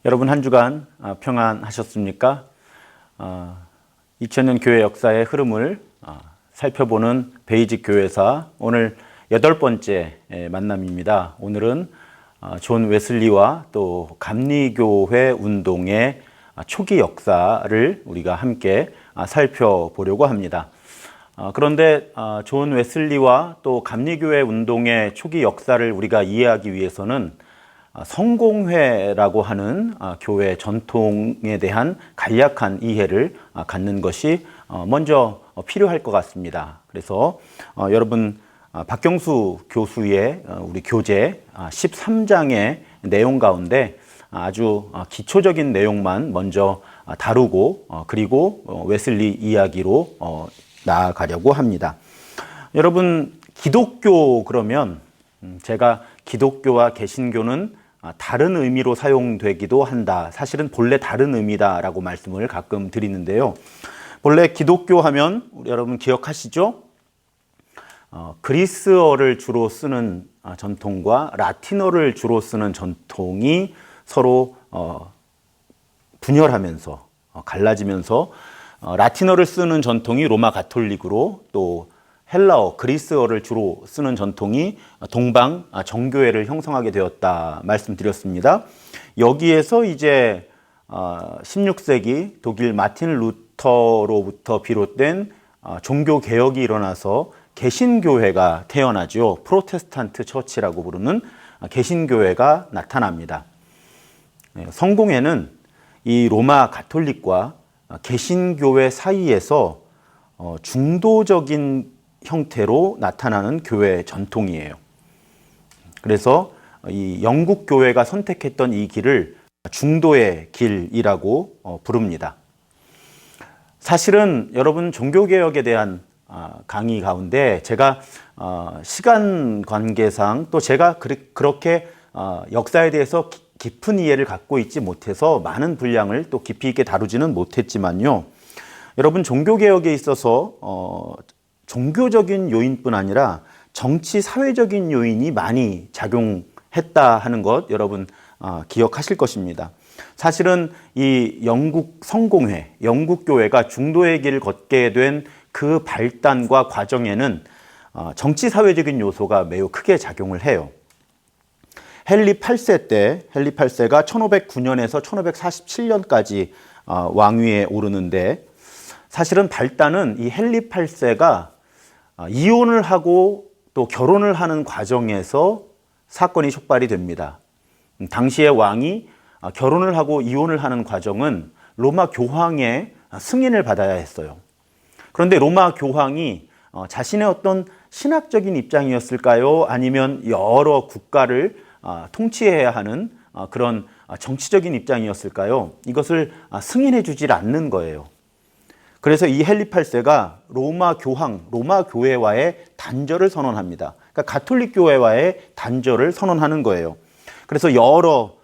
여러분 한 주간 평안하셨습니까? 2000년 교회 역사의 흐름을 살펴보는 베이직 교회사 오늘 8번째 만남입니다. 오늘은 존 웨슬리와 또 감리교회 운동의 초기 역사를 우리가 함께 살펴보려고 합니다. 그런데 존 웨슬리와 또 감리교회 운동의 초기 역사를 우리가 이해하기 위해서는 성공회라고 하는 교회 전통에 대한 간략한 이해를 갖는 것이 먼저 필요할 것 같습니다. 그래서 여러분 박경수 교수의 우리 교재 13장의 내용 가운데 아주 기초적인 내용만 먼저 다루고 그리고 웨슬리 이야기로 나아가려고 합니다. 여러분 기독교 그러면 제가 기독교와 개신교는 다른 의미로 사용되기도 한다. 사실은 본래 다른 의미다라고 말씀을 가끔 드리는데요. 본래 기독교 하면 여러분 기억하시죠? 그리스어를 주로 쓰는 전통과 라틴어를 주로 쓰는 전통이 서로 분열하면서 갈라지면서 라틴어를 쓰는 전통이 로마 가톨릭으로 또 헬라어, 그리스어를 주로 쓰는 전통이 동방 정교회를 형성하게 되었다 말씀드렸습니다. 여기에서 이제 16세기 독일 마틴 루터로부터 비롯된 종교 개혁이 일어나서 개신교회가 태어나죠. 프로테스탄트 처치라고 부르는 개신교회가 나타납니다. 성공회는 이 로마 가톨릭과 개신교회 사이에서 중도적인 형태로 나타나는 교회 전통이에요. 그래서 이 영국 교회가 선택했던 이 길을 중도의 길이라고 부릅니다. 사실은 여러분 종교개혁에 대한 강의 가운데 제가 시간 관계상 또 제가 그렇게 역사에 대해서 깊은 이해를 갖고 있지 못해서 많은 분량을 또 깊이 있게 다루지는 못했지만요. 여러분 종교개혁에 있어서 종교적인 요인뿐 아니라 정치 사회적인 요인이 많이 작용했다 하는 것 여러분 기억하실 것입니다. 사실은 이 영국 성공회, 영국 교회가 중도의 길을 걷게 된 그 발단과 과정에는 정치 사회적인 요소가 매우 크게 작용을 해요. 헨리 8세 때, 헨리 8세가 1509년에서 1547년까지 왕위에 오르는데 사실은 발단은 이 헨리 8세가 이혼을 하고 또 결혼을 하는 과정에서 사건이 촉발이 됩니다. 당시의 왕이 결혼을 하고 이혼을 하는 과정은 로마 교황의 승인을 받아야 했어요. 그런데 로마 교황이 자신의 어떤 신학적인 입장이었을까요? 아니면 여러 국가를 통치해야 하는 그런 정치적인 입장이었을까요? 이것을 승인해 주질 않는 거예요. 그래서 이 헨리 8세가 로마 교황, 로마 교회와의 단절을 선언합니다. 그러니까 가톨릭 교회와의 단절을 선언하는 거예요. 그래서 여러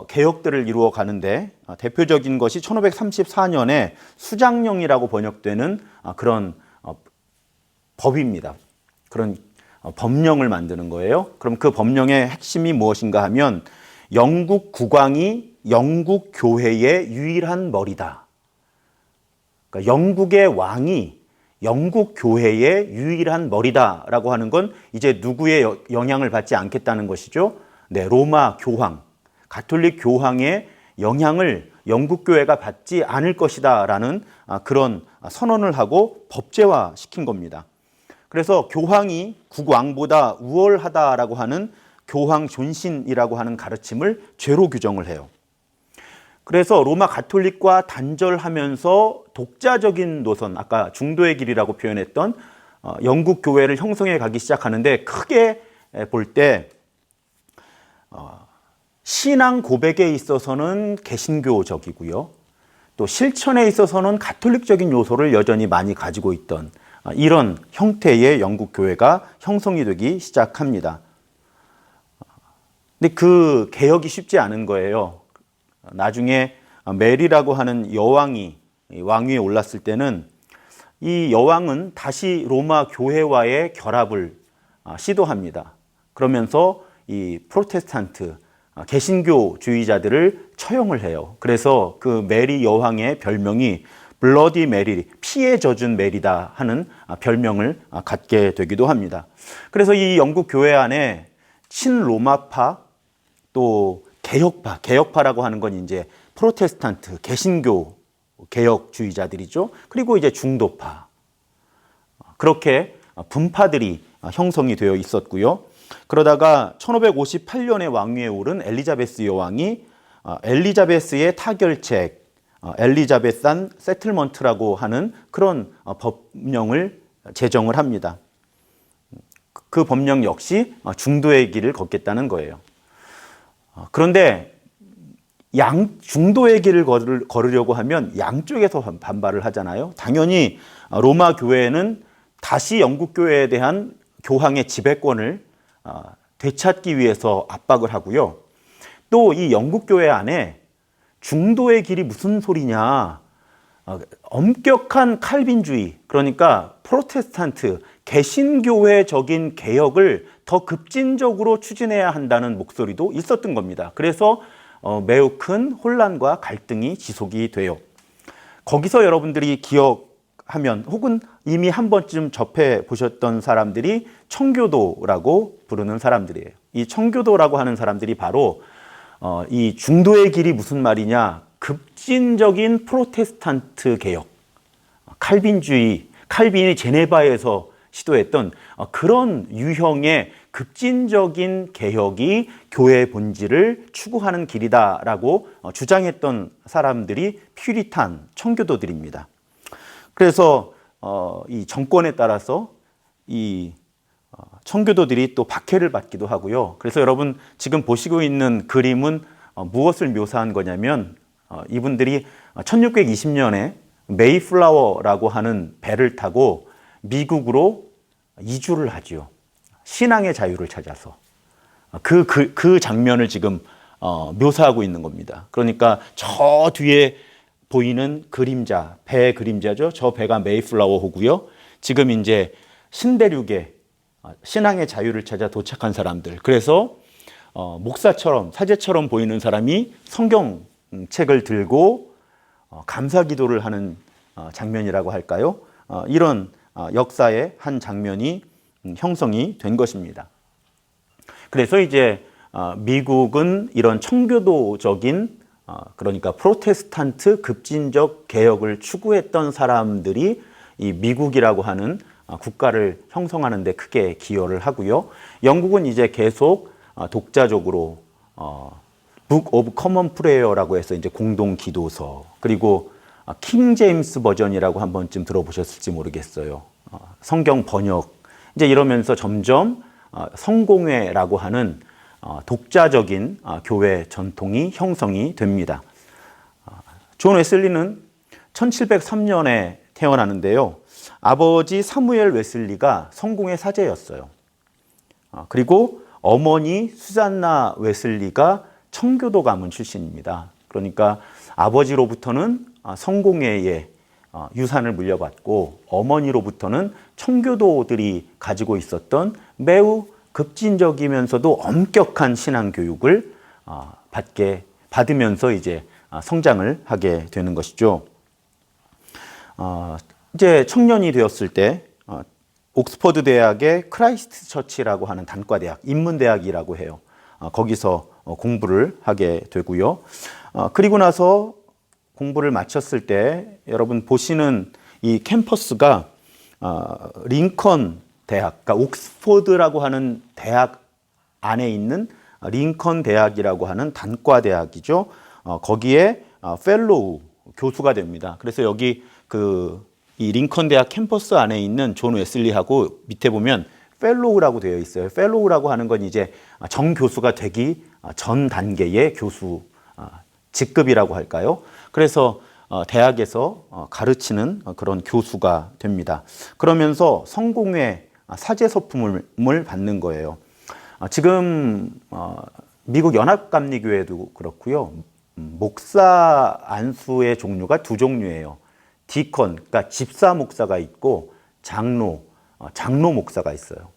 개혁들을 이루어 가는데 대표적인 것이 1534년에 수장령이라고 번역되는 그런 법입니다. 그런 법령을 만드는 거예요. 그럼 그 법령의 핵심이 무엇인가 하면 영국 국왕이 영국 교회의 유일한 머리다. 그러니까 영국의 왕이 영국 교회의 유일한 머리다라고 하는 건 이제 누구의 영향을 받지 않겠다는 것이죠. 네, 로마 교황, 가톨릭 교황의 영향을 영국 교회가 받지 않을 것이다라는 그런 선언을 하고 법제화시킨 겁니다. 그래서 교황이 국왕보다 우월하다라고 하는 교황 존신이라고 하는 가르침을 죄로 규정을 해요. 그래서 로마 가톨릭과 단절하면서 독자적인 노선, 아까 중도의 길이라고 표현했던 영국 교회를 형성해 가기 시작하는데 크게 볼 때 신앙 고백에 있어서는 개신교적이고요. 또 실천에 있어서는 가톨릭적인 요소를 여전히 많이 가지고 있던 이런 형태의 영국 교회가 형성이 되기 시작합니다. 근데 그 개혁이 쉽지 않은 거예요. 나중에 메리라고 하는 여왕이 왕위에 올랐을 때는 이 여왕은 다시 로마 교회와의 결합을 시도합니다. 그러면서 이 프로테스탄트 개신교주의자들을 처형을 해요. 그래서 그 메리 여왕의 별명이 블러디 메리, 피에 젖은 메리다 하는 별명을 갖게 되기도 합니다. 그래서 이 영국 교회 안에 친로마파 또 개혁파, 개혁파라고 하는 건 이제 프로테스탄트, 개신교 개혁주의자들이죠. 그리고 이제 중도파. 그렇게 분파들이 형성이 되어 있었고요. 그러다가 1558년에 왕위에 오른 엘리자베스 여왕이 엘리자베스의 타결책, 엘리자베산 세틀먼트라고 하는 그런 법령을 제정을 합니다. 그 법령 역시 중도의 길을 걷겠다는 거예요. 그런데 중도의 길을 걸으려고 하면 양쪽에서 반발을 하잖아요. 당연히 로마 교회는 다시 영국 교회에 대한 교황의 지배권을 되찾기 위해서 압박을 하고요. 또 이 영국 교회 안에 중도의 길이 무슨 소리냐, 엄격한 칼빈주의, 그러니까 프로테스탄트, 개신교회적인 개혁을 더 급진적으로 추진해야 한다는 목소리도 있었던 겁니다. 그래서 매우 큰 혼란과 갈등이 지속이 돼요. 거기서 여러분들이 기억하면 혹은 이미 한 번쯤 접해 보셨던 사람들이 청교도라고 부르는 사람들이에요. 이 청교도라고 하는 사람들이 바로 이 중도의 길이 무슨 말이냐, 급진적인 프로테스탄트 개혁, 칼빈주의, 칼빈이 제네바에서 시도했던 그런 유형의 급진적인 개혁이 교회의 본질을 추구하는 길이다라고 주장했던 사람들이 퓨리탄 청교도들입니다. 그래서 이 정권에 따라서 이 청교도들이 또 박해를 받기도 하고요. 그래서 여러분 지금 보시고 있는 그림은 무엇을 묘사한 거냐면 이분들이 1620년에 메이플라워라고 하는 배를 타고 미국으로 이주를 하죠. 신앙의 자유를 찾아서. 그 장면을 지금 묘사하고 있는 겁니다. 그러니까 저 뒤에 보이는 그림자, 배 그림자죠. 저 배가 메이플라워호고요. 지금 이제 신대륙에 신앙의 자유를 찾아 도착한 사람들. 그래서 목사처럼, 사제처럼 보이는 사람이 성경책을 들고 감사 기도를 하는 장면이라고 할까요? 이런 역사의 한 장면이 형성이 된 것입니다. 그래서 이제 미국은 이런 청교도적인 그러니까 프로테스탄트 급진적 개혁을 추구했던 사람들이 이 미국이라고 하는 국가를 형성하는 데 크게 기여를 하고요. 영국은 이제 계속 독자적으로 Book of Common Prayer라고 해서 이제 공동 기도서, 그리고 킹 제임스 버전이라고 한 번쯤 들어보셨을지 모르겠어요. 성경 번역, 이제 이러면서 점점 성공회라고 하는 독자적인 교회 전통이 형성이 됩니다. 존 웨슬리는 1703년에 태어나는데요. 아버지 사무엘 웨슬리가 성공회 사제였어요. 그리고 어머니 수잔나 웨슬리가 청교도 가문 출신입니다. 그러니까 아버지로부터는 성공회의 유산을 물려받고 어머니로부터는 청교도들이 가지고 있었던 매우 급진적이면서도 엄격한 신앙 교육을 받으면서 이제 성장을 하게 되는 것이죠. 이제 청년이 되었을 때 옥스퍼드 대학의 크라이스트 처치라고 하는 단과대학, 인문대학이라고 해요. 거기서 공부를 하게 되고요. 그리고 나서 공부를 마쳤을 때 여러분 보시는 이 캠퍼스가 링컨 대학, 그러니까 옥스퍼드라고 하는 대학 안에 있는 링컨 대학이라고 하는 단과대학이죠. 거기에 펠로우 교수가 됩니다. 그래서 여기 이 링컨 대학 캠퍼스 안에 있는 존 웨슬리하고 밑에 보면 펠로우라고 되어 있어요. 펠로우라고 하는 건 이제 정 교수가 되기 전 단계의 교수 직급이라고 할까요? 그래서 대학에서 가르치는 그런 교수가 됩니다. 그러면서 성공회 사제 서품을 받는 거예요. 지금 미국 연합감리교회도 그렇고요. 목사 안수의 종류가 두 종류예요. 디컨, 그러니까 집사 목사가 있고 장로 목사가 있어요.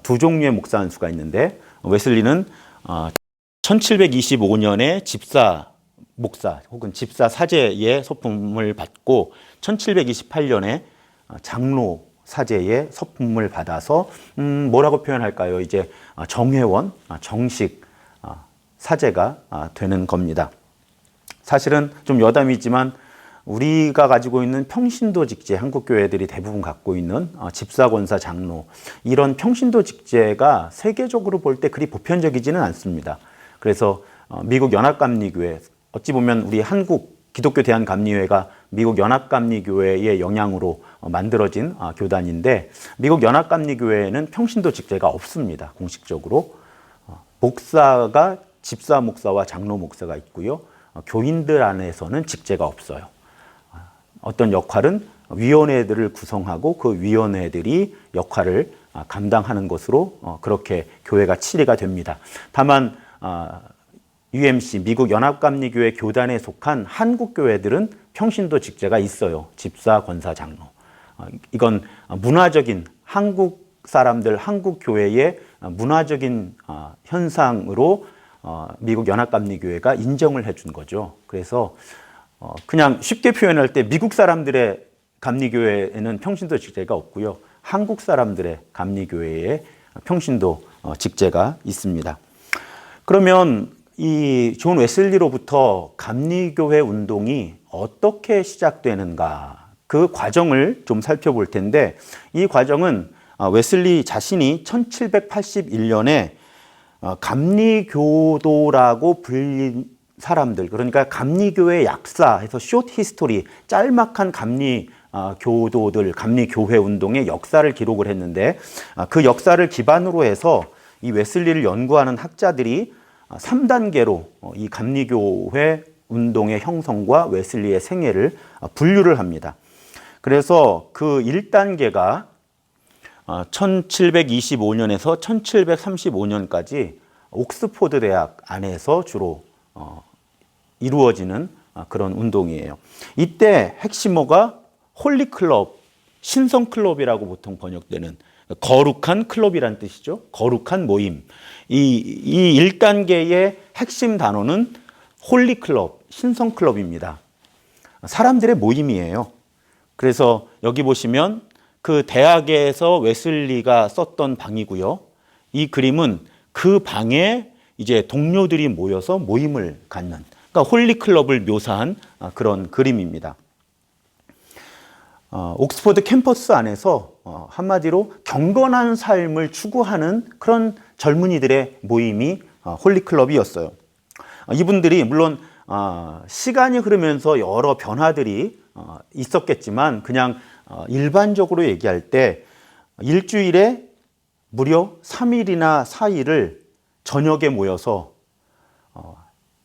두 종류의 목사 안수가 있는데 웨슬리는 1725년에 집사 목사 혹은 집사 사제의 서품을 받고 1728년에 장로 사제의 서품을 받아서 뭐라고 표현할까요? 이제 정회원, 정식 사제가 되는 겁니다. 사실은 좀 여담이지만 우리가 가지고 있는 평신도 직제, 한국 교회들이 대부분 갖고 있는 집사, 권사, 장로, 이런 평신도 직제가 세계적으로 볼 때 그리 보편적이지는 않습니다. 그래서 미국 연합감리교회, 어찌 보면 우리 한국 기독교 대한감리회가 미국 연합감리교회의 영향으로 만들어진 교단인데, 미국 연합감리교회에는 평신도 직제가 없습니다. 공식적으로. 목사가 집사 목사와 장로 목사가 있고요. 교인들 안에서는 직제가 없어요. 어떤 역할은 위원회들을 구성하고 그 위원회들이 역할을 감당하는 것으로 그렇게 교회가 치리가 됩니다. 다만 UMC, 미국 연합감리교회 교단에 속한 한국 교회들은 평신도 직제가 있어요. 집사, 권사, 장로. 이건 문화적인 한국 사람들, 한국 교회의 문화적인 현상으로 미국 연합감리교회가 인정을 해준 거죠. 그래서 그냥 쉽게 표현할 때 미국 사람들의 감리교회에는 평신도 직제가 없고요. 한국 사람들의 감리교회에 평신도 직제가 있습니다. 그러면 이 존 웨슬리로부터 감리교회 운동이 어떻게 시작되는가, 그 과정을 좀 살펴볼 텐데, 이 과정은 웨슬리 자신이 1781년에 감리교도라고 불린 사람들, 그러니까 감리교회 약사해서 숏 히스토리, 짤막한 감리교도들, 감리교회 운동의 역사를 기록을 했는데, 그 역사를 기반으로 해서 이 웨슬리를 연구하는 학자들이 3단계로 이 감리교회 운동의 형성과 웨슬리의 생애를 분류를 합니다. 그래서 그 1단계가 1725년에서 1735년까지 옥스포드 대학 안에서 주로 이루어지는 그런 운동이에요. 이때 핵심어가 홀리클럽, 신성클럽이라고 보통 번역되는 거룩한 클럽이란 뜻이죠. 거룩한 모임. 이 1단계의 핵심 단어는 홀리클럽, 신성클럽입니다. 사람들의 모임이에요. 그래서 여기 보시면 그 대학에서 웨슬리가 썼던 방이고요. 이 그림은 그 방에 이제 동료들이 모여서 모임을 갖는, 그러니까 홀리클럽을 묘사한 그런 그림입니다. 옥스퍼드 캠퍼스 안에서 한마디로 경건한 삶을 추구하는 그런 젊은이들의 모임이 홀리클럽이었어요. 이분들이 물론 시간이 흐르면서 여러 변화들이 있었겠지만, 그냥 일반적으로 얘기할 때 일주일에 무려 3일이나 4일을 저녁에 모여서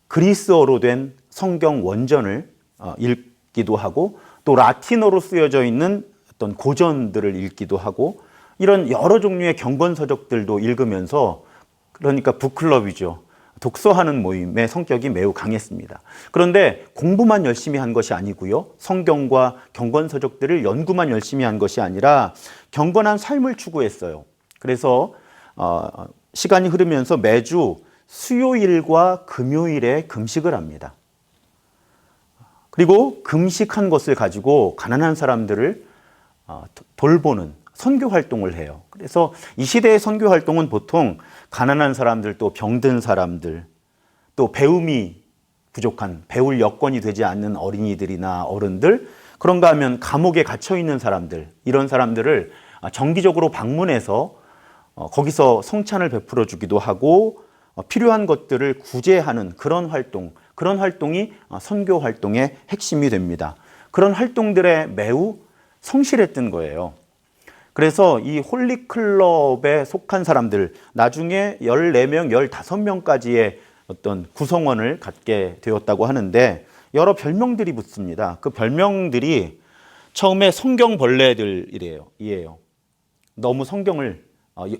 그리스어로 된 성경 원전을 읽기도 하고, 또 라틴어로 쓰여져 있는 어떤 고전들을 읽기도 하고, 이런 여러 종류의 경건서적들도 읽으면서, 그러니까 북클럽이죠. 독서하는 모임의 성격이 매우 강했습니다. 그런데 공부만 열심히 한 것이 아니고요. 성경과 경건서적들을 연구만 열심히 한 것이 아니라 경건한 삶을 추구했어요. 그래서 시간이 흐르면서 매주 수요일과 금요일에 금식을 합니다. 그리고 금식한 것을 가지고 가난한 사람들을 돌보는 선교 활동을 해요. 그래서 이 시대의 선교 활동은 보통 가난한 사람들, 또 병든 사람들, 또 배움이 부족한, 배울 여건이 되지 않는 어린이들이나 어른들, 그런가 하면 감옥에 갇혀 있는 사람들, 이런 사람들을 정기적으로 방문해서 거기서 성찬을 베풀어 주기도 하고, 필요한 것들을 구제하는 그런 활동이 선교 활동의 핵심이 됩니다. 그런 활동들에 매우 성실했던 거예요. 그래서 이 홀리클럽에 속한 사람들, 나중에 14명, 15명까지의 어떤 구성원을 갖게 되었다고 하는데, 여러 별명들이 붙습니다. 그 별명들이 처음에 성경벌레들이에요. 너무 성경을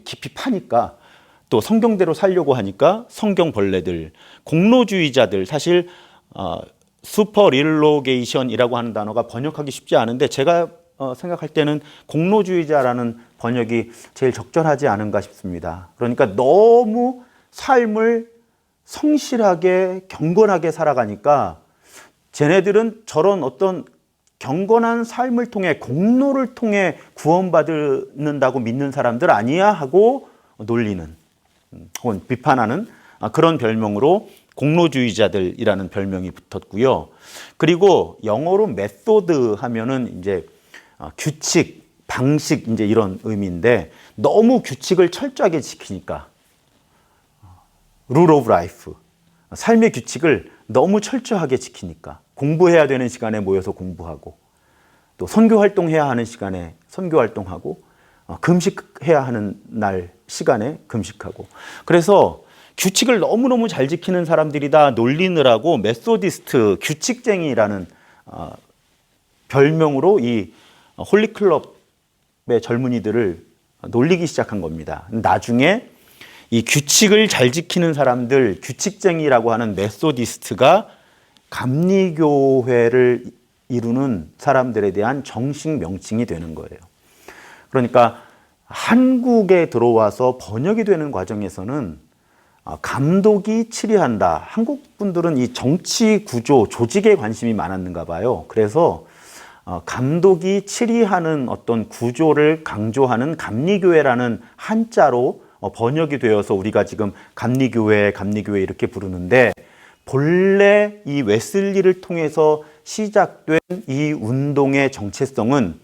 깊이 파니까, 또 성경대로 살려고 하니까 성경벌레들, 공로주의자들. 사실 슈퍼릴로게이션이라고 하는 단어가 번역하기 쉽지 않은데, 제가 생각할 때는 공로주의자라는 번역이 제일 적절하지 않은가 싶습니다. 그러니까 너무 삶을 성실하게 경건하게 살아가니까 쟤네들은 저런 어떤 경건한 삶을 통해 공로를 통해 구원받는다고 믿는 사람들 아니야 하고 놀리는 혹은 비판하는 그런 별명으로 공로주의자들이라는 별명이 붙었고요. 그리고 영어로 메소드 하면은 이제 규칙, 방식 이제 이런 의미인데 너무 규칙을 철저하게 지키니까 룰 오브 라이프, 삶의 규칙을 너무 철저하게 지키니까 공부해야 되는 시간에 모여서 공부하고 또 선교 활동해야 하는 시간에 선교 활동하고 금식해야 하는 날 시간에 금식하고 그래서 규칙을 너무너무 잘 지키는 사람들이다 놀리느라고 메소디스트 규칙쟁이라는 별명으로 이 홀리클럽의 젊은이들을 놀리기 시작한 겁니다. 나중에 이 규칙을 잘 지키는 사람들, 규칙쟁이라고 하는 메소디스트가 감리교회를 이루는 사람들에 대한 정식 명칭이 되는 거예요. 그러니까 한국에 들어와서 번역이 되는 과정에서는 감독이 치리한다. 한국 분들은 이 정치 구조, 조직에 관심이 많았는가 봐요. 그래서 감독이 치리하는 어떤 구조를 강조하는 감리교회라는 한자로 번역이 되어서 우리가 지금 감리교회 이렇게 부르는데 본래 이 웨슬리를 통해서 시작된 이 운동의 정체성은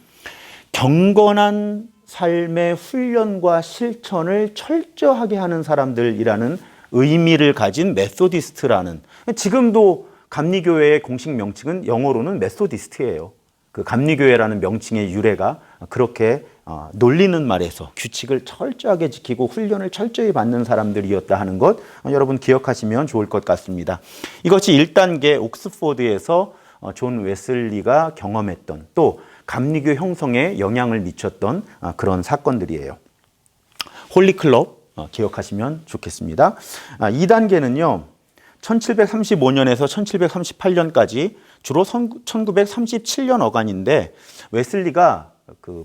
경건한 삶의 훈련과 실천을 철저하게 하는 사람들이라는 의미를 가진 메소디스트라는 지금도 감리교회의 공식 명칭은 영어로는 메소디스트예요. 그 감리교회라는 명칭의 유래가 그렇게 놀리는 말에서 규칙을 철저하게 지키고 훈련을 철저히 받는 사람들이었다 하는 것 여러분 기억하시면 좋을 것 같습니다. 이것이 1단계 옥스포드에서 존 웨슬리가 경험했던 또 감리교 형성에 영향을 미쳤던 그런 사건들이에요. 홀리클럽 기억하시면 좋겠습니다. 2단계는요. 1735년에서 1738년까지 주로 1937년 어간인데 웨슬리가 그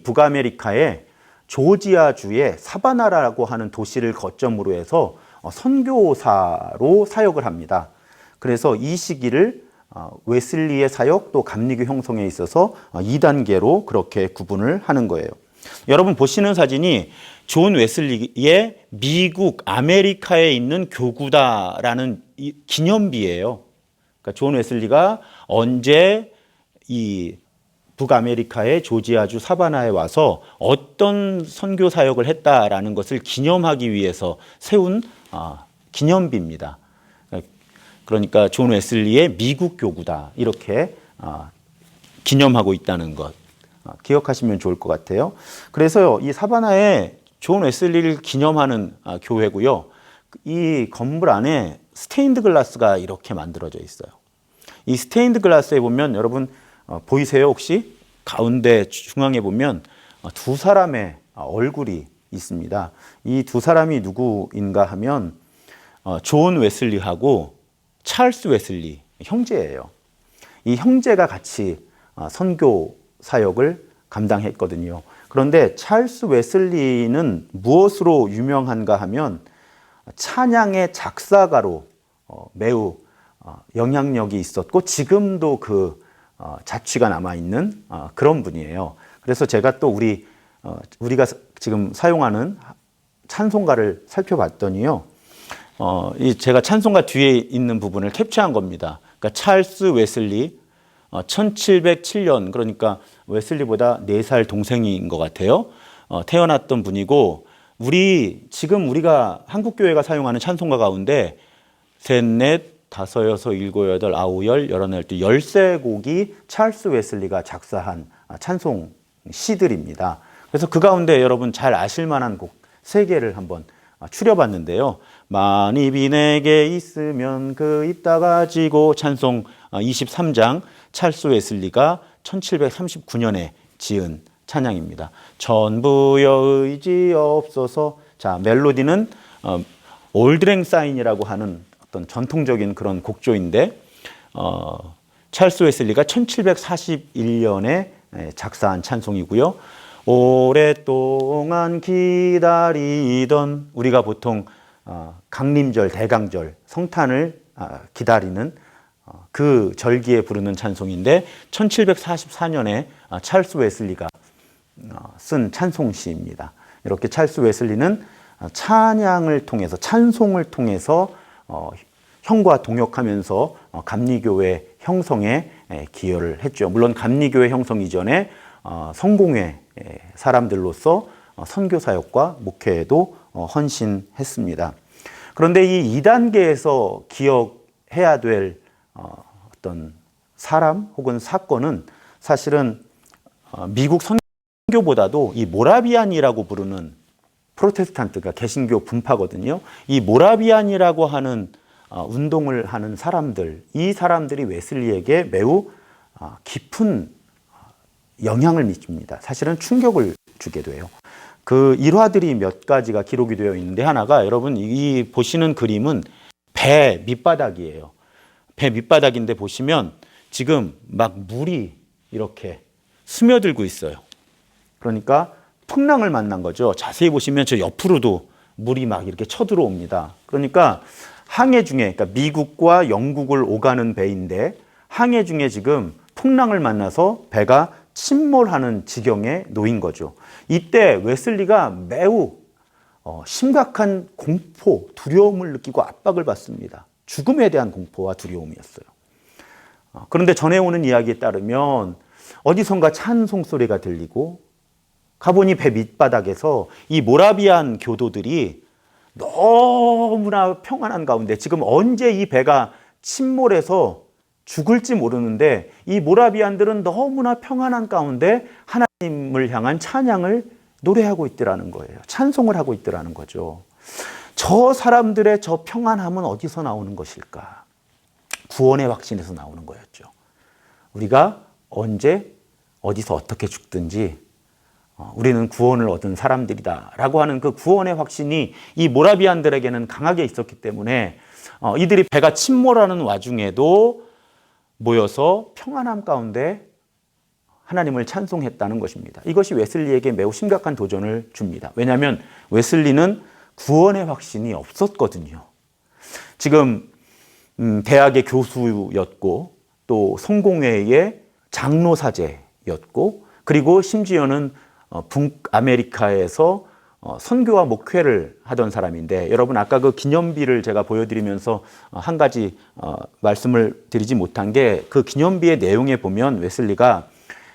북아메리카의 조지아주의 사바나라고 하는 도시를 거점으로 해서 선교사로 사역을 합니다. 그래서 이 시기를 웨슬리의 사역 또 감리교 형성에 있어서 2단계로 그렇게 구분을 하는 거예요. 여러분 보시는 사진이 존 웨슬리의 미국 아메리카에 있는 교구다라는 기념비예요. 그러니까 존 웨슬리가 언제 이 북아메리카의 조지아주 사바나에 와서 어떤 선교 사역을 했다라는 것을 기념하기 위해서 세운 기념비입니다. 그러니까 존 웨슬리의 미국 교구다 이렇게 기념하고 있다는 것 기억하시면 좋을 것 같아요. 그래서 이 사바나에 존 웨슬리를 기념하는 교회고요. 이 건물 안에 스테인드 글라스가 이렇게 만들어져 있어요. 이 스테인드 글라스에 보면 여러분 보이세요 혹시? 가운데 중앙에 보면 두 사람의 얼굴이 있습니다. 이 두 사람이 누구인가 하면 존 웨슬리하고 찰스 웨슬리 형제예요. 이 형제가 같이 선교 사역을 감당했거든요. 그런데 찰스 웨슬리는 무엇으로 유명한가 하면 찬양의 작사가로 매우 영향력이 있었고 지금도 그 자취가 남아있는 그런 분이에요. 그래서 제가 또 우리가 지금 사용하는 찬송가를 살펴봤더니요. 제가 찬송가 뒤에 있는 부분을 캡처한 겁니다. 그러니까 찰스 웨슬리 1707년 그러니까 웨슬리보다 4살 동생인 것 같아요. 태어났던 분이고 지금 우리가 한국교회가 사용하는 찬송가 가운데 셋, 넷, 다섯, 여섯, 일곱, 여덟, 아홉, 열, 열하나, 열두, 13곡이 찰스 웨슬리가 작사한 찬송 시들입니다. 그래서 그 가운데 여러분 잘 아실 만한 곡 3개를 한번 추려봤는데요. 만입이 내게 있으면 그 입 다 가지고 찬송 23장 찰스 웨슬리가 1739년에 지은 찬양입니다. 전부여 의지없소서. 자, 멜로디는 올드랭 사인이라고 하는 어떤 전통적인 그런 곡조인데 찰스 웨슬리가 1741년에 작사한 찬송이고요. 오랫동안 기다리던 우리가 보통 강림절, 대강절, 성탄을 기다리는 그 절기에 부르는 찬송인데 1744년에 찰스 웨슬리가 쓴 찬송시입니다. 이렇게 찰스 웨슬리는 찬양을 통해서, 찬송을 통해서 형과 동역하면서 감리교회 형성에 기여를 했죠. 물론 감리교회 형성 이전에 성공회 사람들로서 선교사역과 목회에도 헌신했습니다. 그런데 이 2단계에서 기억해야 될 어떤 사람 혹은 사건은 사실은 미국 선교보다도 이 모라비안이라고 부르는 프로테스탄트가 개신교 분파거든요. 이 모라비안이라고 하는 운동을 하는 사람들, 이 사람들이 웨슬리에게 매우 깊은 영향을 미칩니다. 사실은 충격을 주게 돼요. 그 일화들이 몇 가지가 기록이 되어 있는데 하나가 여러분 이 보시는 그림은 배 밑바닥이에요. 배 밑바닥인데 보시면 지금 막 물이 이렇게 스며들고 있어요. 그러니까 풍랑을 만난 거죠. 자세히 보시면 저 옆으로도 물이 막 이렇게 쳐들어옵니다. 그러니까 항해 중에, 그러니까 미국과 영국을 오가는 배인데 항해 중에 지금 풍랑을 만나서 배가 침몰하는 지경에 놓인 거죠. 이때 웨슬리가 매우 심각한 공포, 두려움을 느끼고 압박을 받습니다. 죽음에 대한 공포와 두려움이었어요. 그런데 전해오는 이야기에 따르면 어디선가 찬송 소리가 들리고 가보니 배 밑바닥에서 이 모라비안 교도들이 너무나 평안한 가운데 지금 언제 이 배가 침몰해서 죽을지 모르는데 이 모라비안들은 너무나 평안한 가운데 하나님을 향한 찬양을 노래하고 있더라는 거예요. 찬송을 하고 있더라는 거죠. 저 사람들의 저 평안함은 어디서 나오는 것일까? 구원의 확신에서 나오는 거였죠. 우리가 언제 어디서 어떻게 죽든지 우리는 구원을 얻은 사람들이다 라고 하는 그 구원의 확신이 이 모라비안들에게는 강하게 있었기 때문에 이들이 배가 침몰하는 와중에도 모여서 평안함 가운데 하나님을 찬송했다는 것입니다. 이것이 웨슬리에게 매우 심각한 도전을 줍니다. 왜냐하면 웨슬리는 구원의 확신이 없었거든요. 지금 대학의 교수였고 또 성공회의 장로사제였고 그리고 심지어는 북아메리카에서 선교와 목회를 하던 사람인데 여러분 아까 그 기념비를 제가 보여드리면서 한 가지 말씀을 드리지 못한 게 그 기념비의 내용에 보면 웨슬리가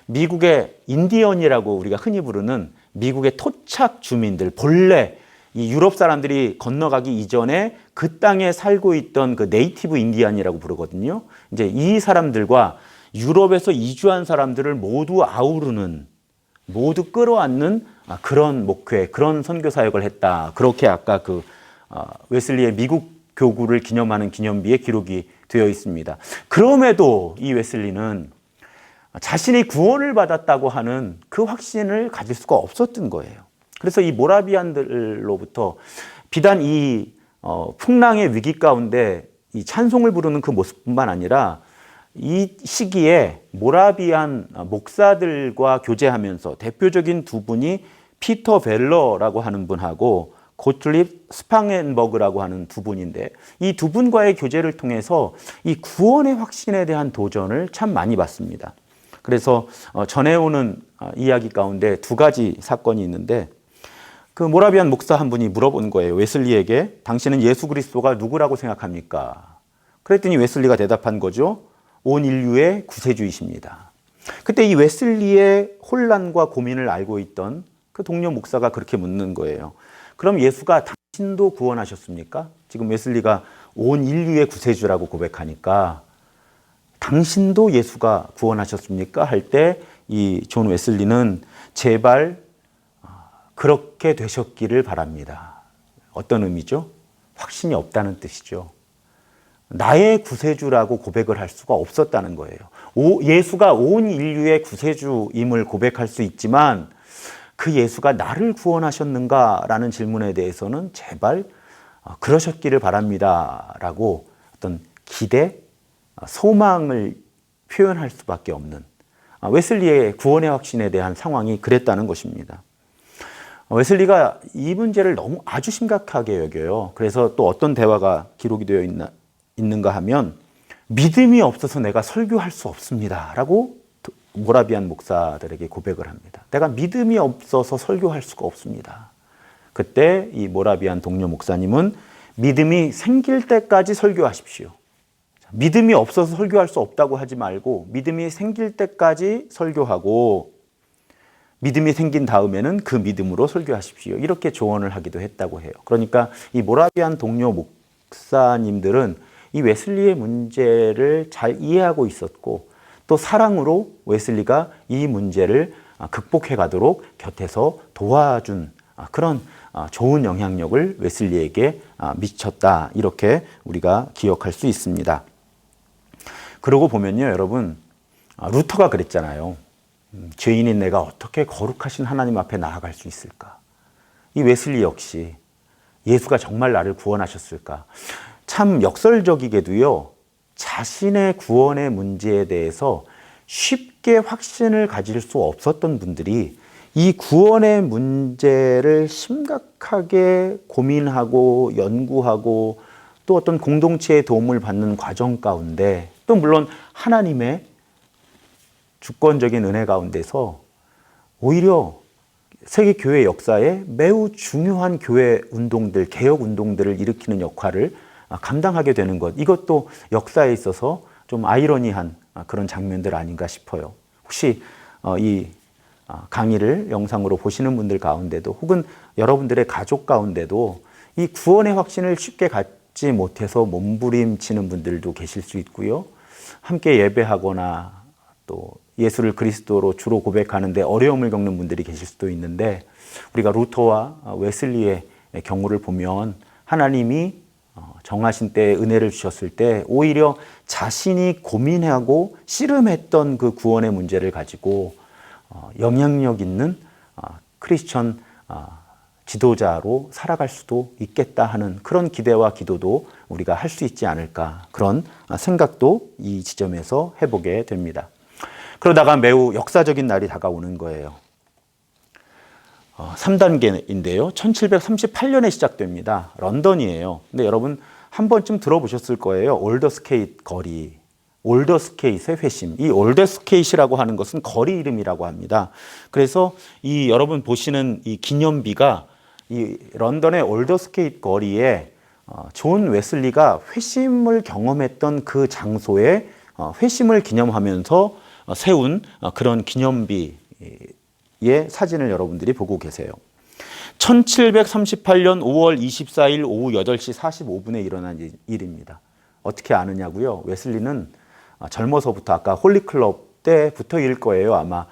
미국의 인디언이라고 우리가 흔히 부르는 미국의 토착 주민들 본래 이 유럽 사람들이 건너가기 이전에 그 땅에 살고 있던 그 네이티브 인디언이라고 부르거든요. 이제 이 사람들과 유럽에서 이주한 사람들을 모두 아우르는 모두 끌어안는 그런 목회, 그런 선교 사역을 했다. 그렇게 아까 그 웨슬리의 미국 교구를 기념하는 기념비에 기록이 되어 있습니다. 그럼에도 이 웨슬리는 자신이 구원을 받았다고 하는 그 확신을 가질 수가 없었던 거예요. 그래서 이 모라비안들로부터 비단 이 풍랑의 위기 가운데 이 찬송을 부르는 그 모습뿐만 아니라 이 시기에 모라비안 목사들과 교제하면서 대표적인 두 분이 피터 벨러라고 하는 분하고 고틀립 스팡헨버그라고 하는 두 분인데 이 두 분과의 교제를 통해서 이 구원의 확신에 대한 도전을 참 많이 받습니다. 그래서 전해오는 이야기 가운데 두 가지 사건이 있는데 그 모라비안 목사 한 분이 물어본 거예요. 웨슬리에게 당신은 예수 그리스도가 누구라고 생각합니까? 그랬더니 웨슬리가 대답한 거죠. 온 인류의 구세주이십니다. 그때 이 웨슬리의 혼란과 고민을 알고 있던 그 동료 목사가 그렇게 묻는 거예요. 그럼 예수가 당신도 구원하셨습니까? 지금 웨슬리가 온 인류의 구세주라고 고백하니까 당신도 예수가 구원하셨습니까? 할 때 이 존 웨슬리는 제발 그렇게 되셨기를 바랍니다. 어떤 의미죠? 확신이 없다는 뜻이죠. 나의 구세주라고 고백을 할 수가 없었다는 거예요. 예수가 온 인류의 구세주임을 고백할 수 있지만 그 예수가 나를 구원하셨는가라는 질문에 대해서는 제발 그러셨기를 바랍니다 라고 어떤 기대, 소망을 표현할 수밖에 없는 웨슬리의 구원의 확신에 대한 상황이 그랬다는 것입니다. 웨슬리가 이 문제를 너무 아주 심각하게 여겨요. 그래서 또 어떤 대화가 기록이 되어 있는가 하면 믿음이 없어서 내가 설교할 수 없습니다. 라고 모라비안 목사들에게 고백을 합니다. 내가 믿음이 없어서 설교할 수가 없습니다. 그때 이 모라비안 동료 목사님은 믿음이 생길 때까지 설교하십시오. 믿음이 없어서 설교할 수 없다고 하지 말고 믿음이 생길 때까지 설교하고 믿음이 생긴 다음에는 그 믿음으로 설교하십시오. 이렇게 조언을 하기도 했다고 해요. 그러니까 이 모라비안 동료 목사님들은 이 웨슬리의 문제를 잘 이해하고 있었고 또 사랑으로 웨슬리가 이 문제를 극복해 가도록 곁에서 도와준 그런 좋은 영향력을 웨슬리에게 미쳤다. 이렇게 우리가 기억할 수 있습니다. 그러고 보면요, 여러분, 루터가 그랬잖아요. 죄인인 내가 어떻게 거룩하신 하나님 앞에 나아갈 수 있을까? 이 웨슬리 역시 예수가 정말 나를 구원하셨을까? 참 역설적이게도요, 자신의 구원의 문제에 대해서 쉽게 확신을 가질 수 없었던 분들이 이 구원의 문제를 심각하게 고민하고 연구하고 또 어떤 공동체의 도움을 받는 과정 가운데 또 물론 하나님의 주권적인 은혜 가운데서 오히려 세계 교회 역사에 매우 중요한 교회 운동들, 개혁 운동들을 일으키는 역할을 감당하게 되는 것. 이것도 역사에 있어서 좀 아이러니한 그런 장면들 아닌가 싶어요. 혹시 이 강의를 영상으로 보시는 분들 가운데도 혹은 여러분들의 가족 가운데도 이 구원의 확신을 쉽게 갖지 못해서 몸부림치는 분들도 계실 수 있고요. 함께 예배하거나 또 예수를 그리스도로 주로 고백하는데 어려움을 겪는 분들이 계실 수도 있는데 우리가 루터와 웨슬리의 경우를 보면 하나님이 정하신 때에 은혜를 주셨을 때 오히려 자신이 고민하고 씨름했던 그 구원의 문제를 가지고 영향력 있는 크리스천 지도자로 살아갈 수도 있겠다 하는 그런 기대와 기도도 우리가 할 수 있지 않을까 그런 생각도 이 지점에서 해보게 됩니다. 그러다가 매우 역사적인 날이 다가오는 거예요. 3단계인데요. 1738년에 시작됩니다. 런던이에요. 근데 여러분 한 번쯤 들어보셨을 거예요. 올더스케이트 거리. 올더스케이트의 회심. 이 올더스케이트라고 하는 것은 거리 이름이라고 합니다. 그래서 이 여러분 보시는 이 기념비가 이 런던의 올더스케이트 거리에 존 웨슬리가 회심을 경험했던 그 장소에 회심을 기념하면서 세운 그런 기념비의 사진을 여러분들이 보고 계세요. 1738년 5월 24일 오후 8시 45분에 일어난 일입니다. 어떻게 아느냐고요? 웨슬리는 젊어서부터 아까 홀리클럽 때부터일 거예요. 아마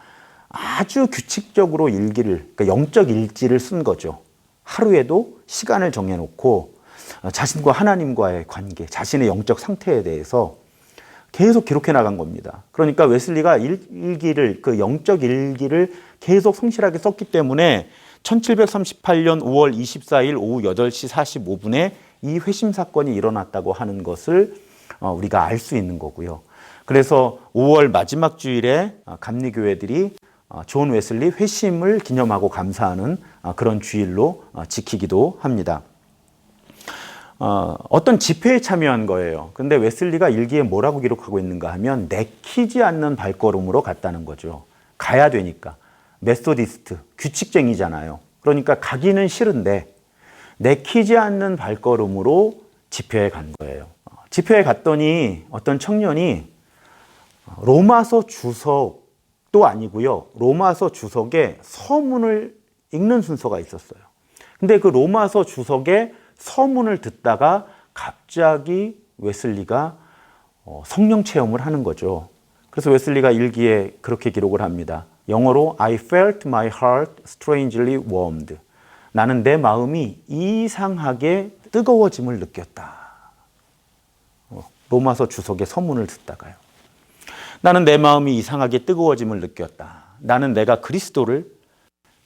아주 규칙적으로 일기를, 그러니까 영적 일지를 쓴 거죠. 하루에도 시간을 정해놓고 자신과 하나님과의 관계, 자신의 영적 상태에 대해서 계속 기록해 나간 겁니다. 그러니까 웨슬리가 일기를, 그 영적 일기를 계속 성실하게 썼기 때문에 1738년 5월 24일 오후 8시 45분에 이 회심 사건이 일어났다고 하는 것을 우리가 알 수 있는 거고요. 그래서 5월 마지막 주일에 감리교회들이 존 웨슬리 회심을 기념하고 감사하는 그런 주일로 지키기도 합니다. 어떤 집회에 참여한 거예요. 근데 웨슬리가 일기에 뭐라고 기록하고 있는가 하면 내키지 않는 발걸음으로 갔다는 거죠. 가야 되니까. 메소디스트, 규칙쟁이잖아요. 그러니까 가기는 싫은데 내키지 않는 발걸음으로 집회에 간 거예요. 집회에 갔더니 어떤 청년이 로마서 주석도 아니고요. 로마서 주석에 서문을 읽는 순서가 있었어요. 근데 그 로마서 주석에 서문을 듣다가 갑자기 웨슬리가 성령 체험을 하는 거죠. 그래서 웨슬리가 일기에 그렇게 기록을 합니다. 영어로 I felt my heart strangely warmed. 나는 내 마음이 이상하게 뜨거워짐을 느꼈다. 로마서 주석의 서문을 듣다가요. 나는 내 마음이 이상하게 뜨거워짐을 느꼈다. 나는 내가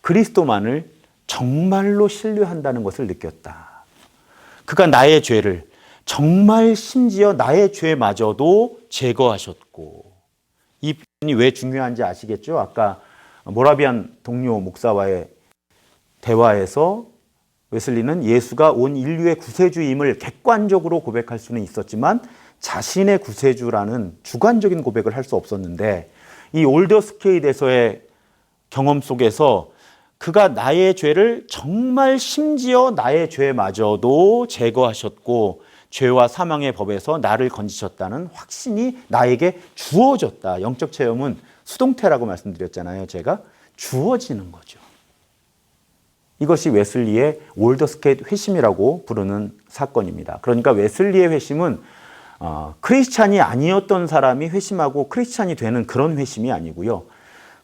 그리스도만을 정말로 신뢰한다는 것을 느꼈다. 그가 나의 죄를 정말 심지어 나의 죄마저도 제거하셨고, 이 표현이 왜 중요한지 아시겠죠? 아까 모라비안 동료 목사와의 대화에서 웨슬리는 예수가 온 인류의 구세주임을 객관적으로 고백할 수는 있었지만 자신의 구세주라는 주관적인 고백을 할 수 없었는데, 이 올더스케이드에서의 경험 속에서 그가 나의 죄를 정말 심지어 나의 죄마저도 제거하셨고 죄와 사망의 법에서 나를 건지셨다는 확신이 나에게 주어졌다. 영적 체험은 수동태라고 말씀드렸잖아요. 제가 주어지는 거죠. 이것이 웨슬리의 올더스케이트 회심이라고 부르는 사건입니다. 그러니까 웨슬리의 회심은 크리스찬이 아니었던 사람이 회심하고 크리스찬이 되는 그런 회심이 아니고요.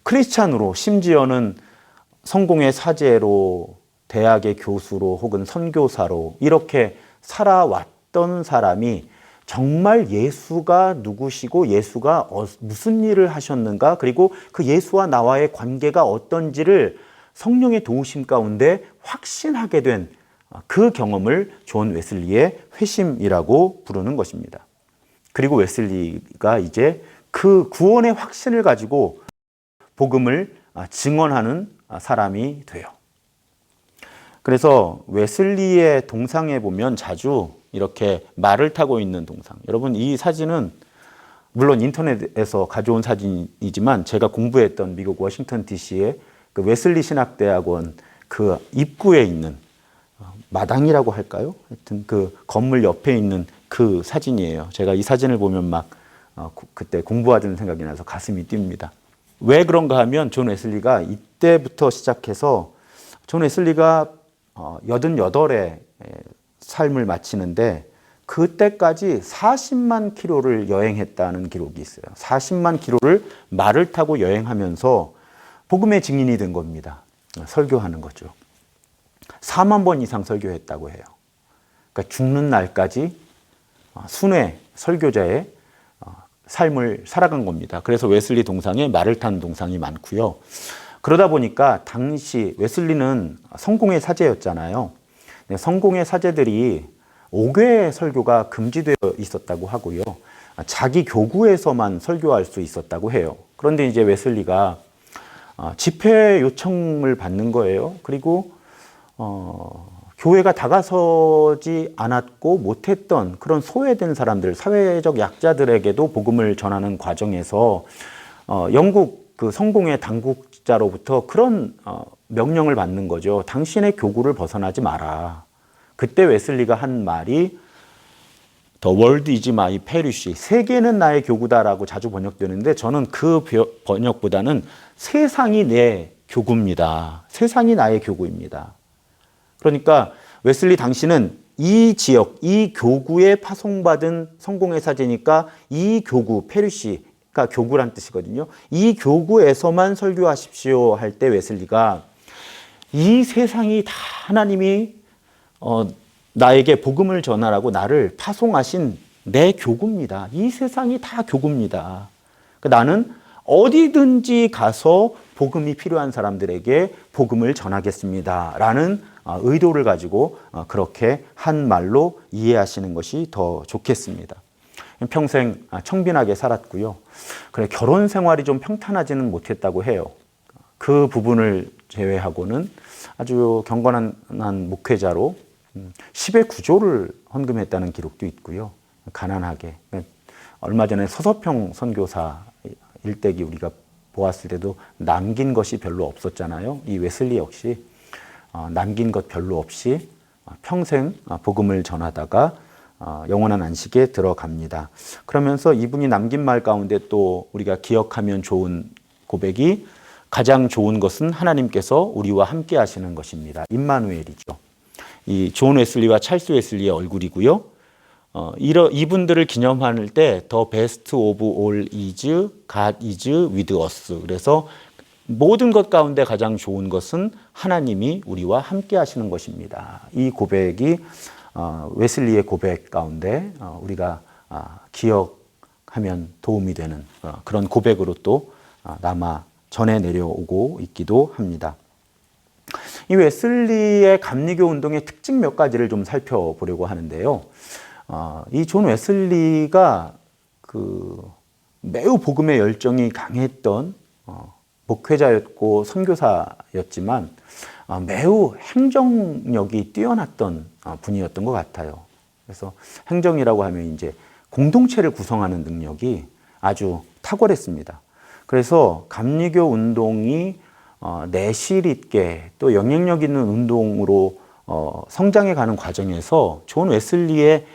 크리스찬으로, 심지어는 성공의 사제로, 대학의 교수로 혹은 선교사로 이렇게 살아왔던 사람이 정말 예수가 누구시고 예수가 무슨 일을 하셨는가, 그리고 그 예수와 나와의 관계가 어떤지를 성령의 도우심 가운데 확신하게 된 그 경험을 존 웨슬리의 회심이라고 부르는 것입니다. 그리고 웨슬리가 이제 그 구원의 확신을 가지고 복음을 증언하는 사람이 돼요. 그래서 웨슬리의 동상에 보면 자주 이렇게 말을 타고 있는 동상. 여러분, 이 사진은 물론 인터넷에서 가져온 사진이지만 제가 공부했던 미국 워싱턴 DC의 그 웨슬리 신학대학원 그 입구에 있는 마당이라고 할까요? 하여튼 그 건물 옆에 있는 그 사진이에요. 제가 이 사진을 보면 막 그때 공부하던 생각이 나서 가슴이 뜁니다. 왜 그런가 하면 존 웨슬리가 이때부터 시작해서 존 웨슬리가 88의 삶을 마치는데 그때까지 40만 킬로를 여행했다는 기록이 있어요. 40만 킬로를 말을 타고 여행하면서 복음의 증인이 된 겁니다. 설교하는 거죠. 4만 번 이상 설교했다고 해요. 그러니까 죽는 날까지 순회 설교자의 삶을 살아간 겁니다. 그래서 웨슬리 동상에 말을 탄 동상이 많고요. 그러다 보니까 당시 웨슬리는 성공의 사제였잖아요. 성공의 사제들이 5개 설교가 금지되어 있었다고 하고요. 자기 교구에서만 설교할 수 있었다고 해요. 그런데 이제 웨슬리가 집회 요청을 받는 거예요. 그리고 교회가 다가서지 않았고 못했던 그런 소외된 사람들, 사회적 약자들에게도 복음을 전하는 과정에서 영국 그 성공의 당국자로부터 그런 명령을 받는 거죠. 당신의 교구를 벗어나지 마라. 그때 웨슬리가 한 말이 The world is my parish. 세계는 나의 교구다라고 자주 번역되는데 저는 그 번역보다는 세상이 내 교구입니다. 세상이 나의 교구입니다. 그러니까 웨슬리 당신은 이 지역, 이 교구에 파송받은 성공의 사제니까 이 교구, 페리시가 교구란 뜻이거든요. 이 교구에서만 설교하십시오 할 때 웨슬리가 이 세상이 다 하나님이 나에게 복음을 전하라고 나를 파송하신 내 교구입니다. 이 세상이 다 교구입니다. 나는 어디든지 가서 복음이 필요한 사람들에게 복음을 전하겠습니다. 라는 의도를 가지고 그렇게 한 말로 이해하시는 것이 더 좋겠습니다. 평생 청빈하게 살았고요. 그래, 결혼 생활이 좀 평탄하지는 못했다고 해요. 그 부분을 제외하고는 아주 경건한 목회자로 10의 9조를 헌금했다는 기록도 있고요. 가난하게. 얼마 전에 서서평 선교사 일대기 우리가 보았을 때도 남긴 것이 별로 없었잖아요. 이 웨슬리 역시 남긴 것 별로 없이 평생 복음을 전하다가 영원한 안식에 들어갑니다. 그러면서 이분이 남긴 말 가운데 또 우리가 기억하면 좋은 고백이 가장 좋은 것은 하나님께서 우리와 함께 하시는 것입니다. 임마누엘이죠. 이 존 웨슬리와 찰스 웨슬리의 얼굴이고요. 이분들을 기념할 때 The best of all is God is with us. 그래서 모든 것 가운데 가장 좋은 것은 하나님이 우리와 함께 하시는 것입니다. 이 고백이 웨슬리의 고백 가운데 우리가 기억하면 도움이 되는 그런 고백으로 또 남아 전해 내려오고 있기도 합니다. 이 웨슬리의 감리교 운동의 특징 몇 가지를 좀 살펴보려고 하는데요. 이 존 웨슬리가 매우 복음의 열정이 강했던 목회자였고 선교사였지만 매우 행정력이 뛰어났던 분이었던 것 같아요. 그래서 행정이라고 하면 이제 공동체를 구성하는 능력이 아주 탁월했습니다. 그래서 감리교 운동이 내실 있게 또 영향력 있는 운동으로 성장해 가는 과정에서 존 웨슬리의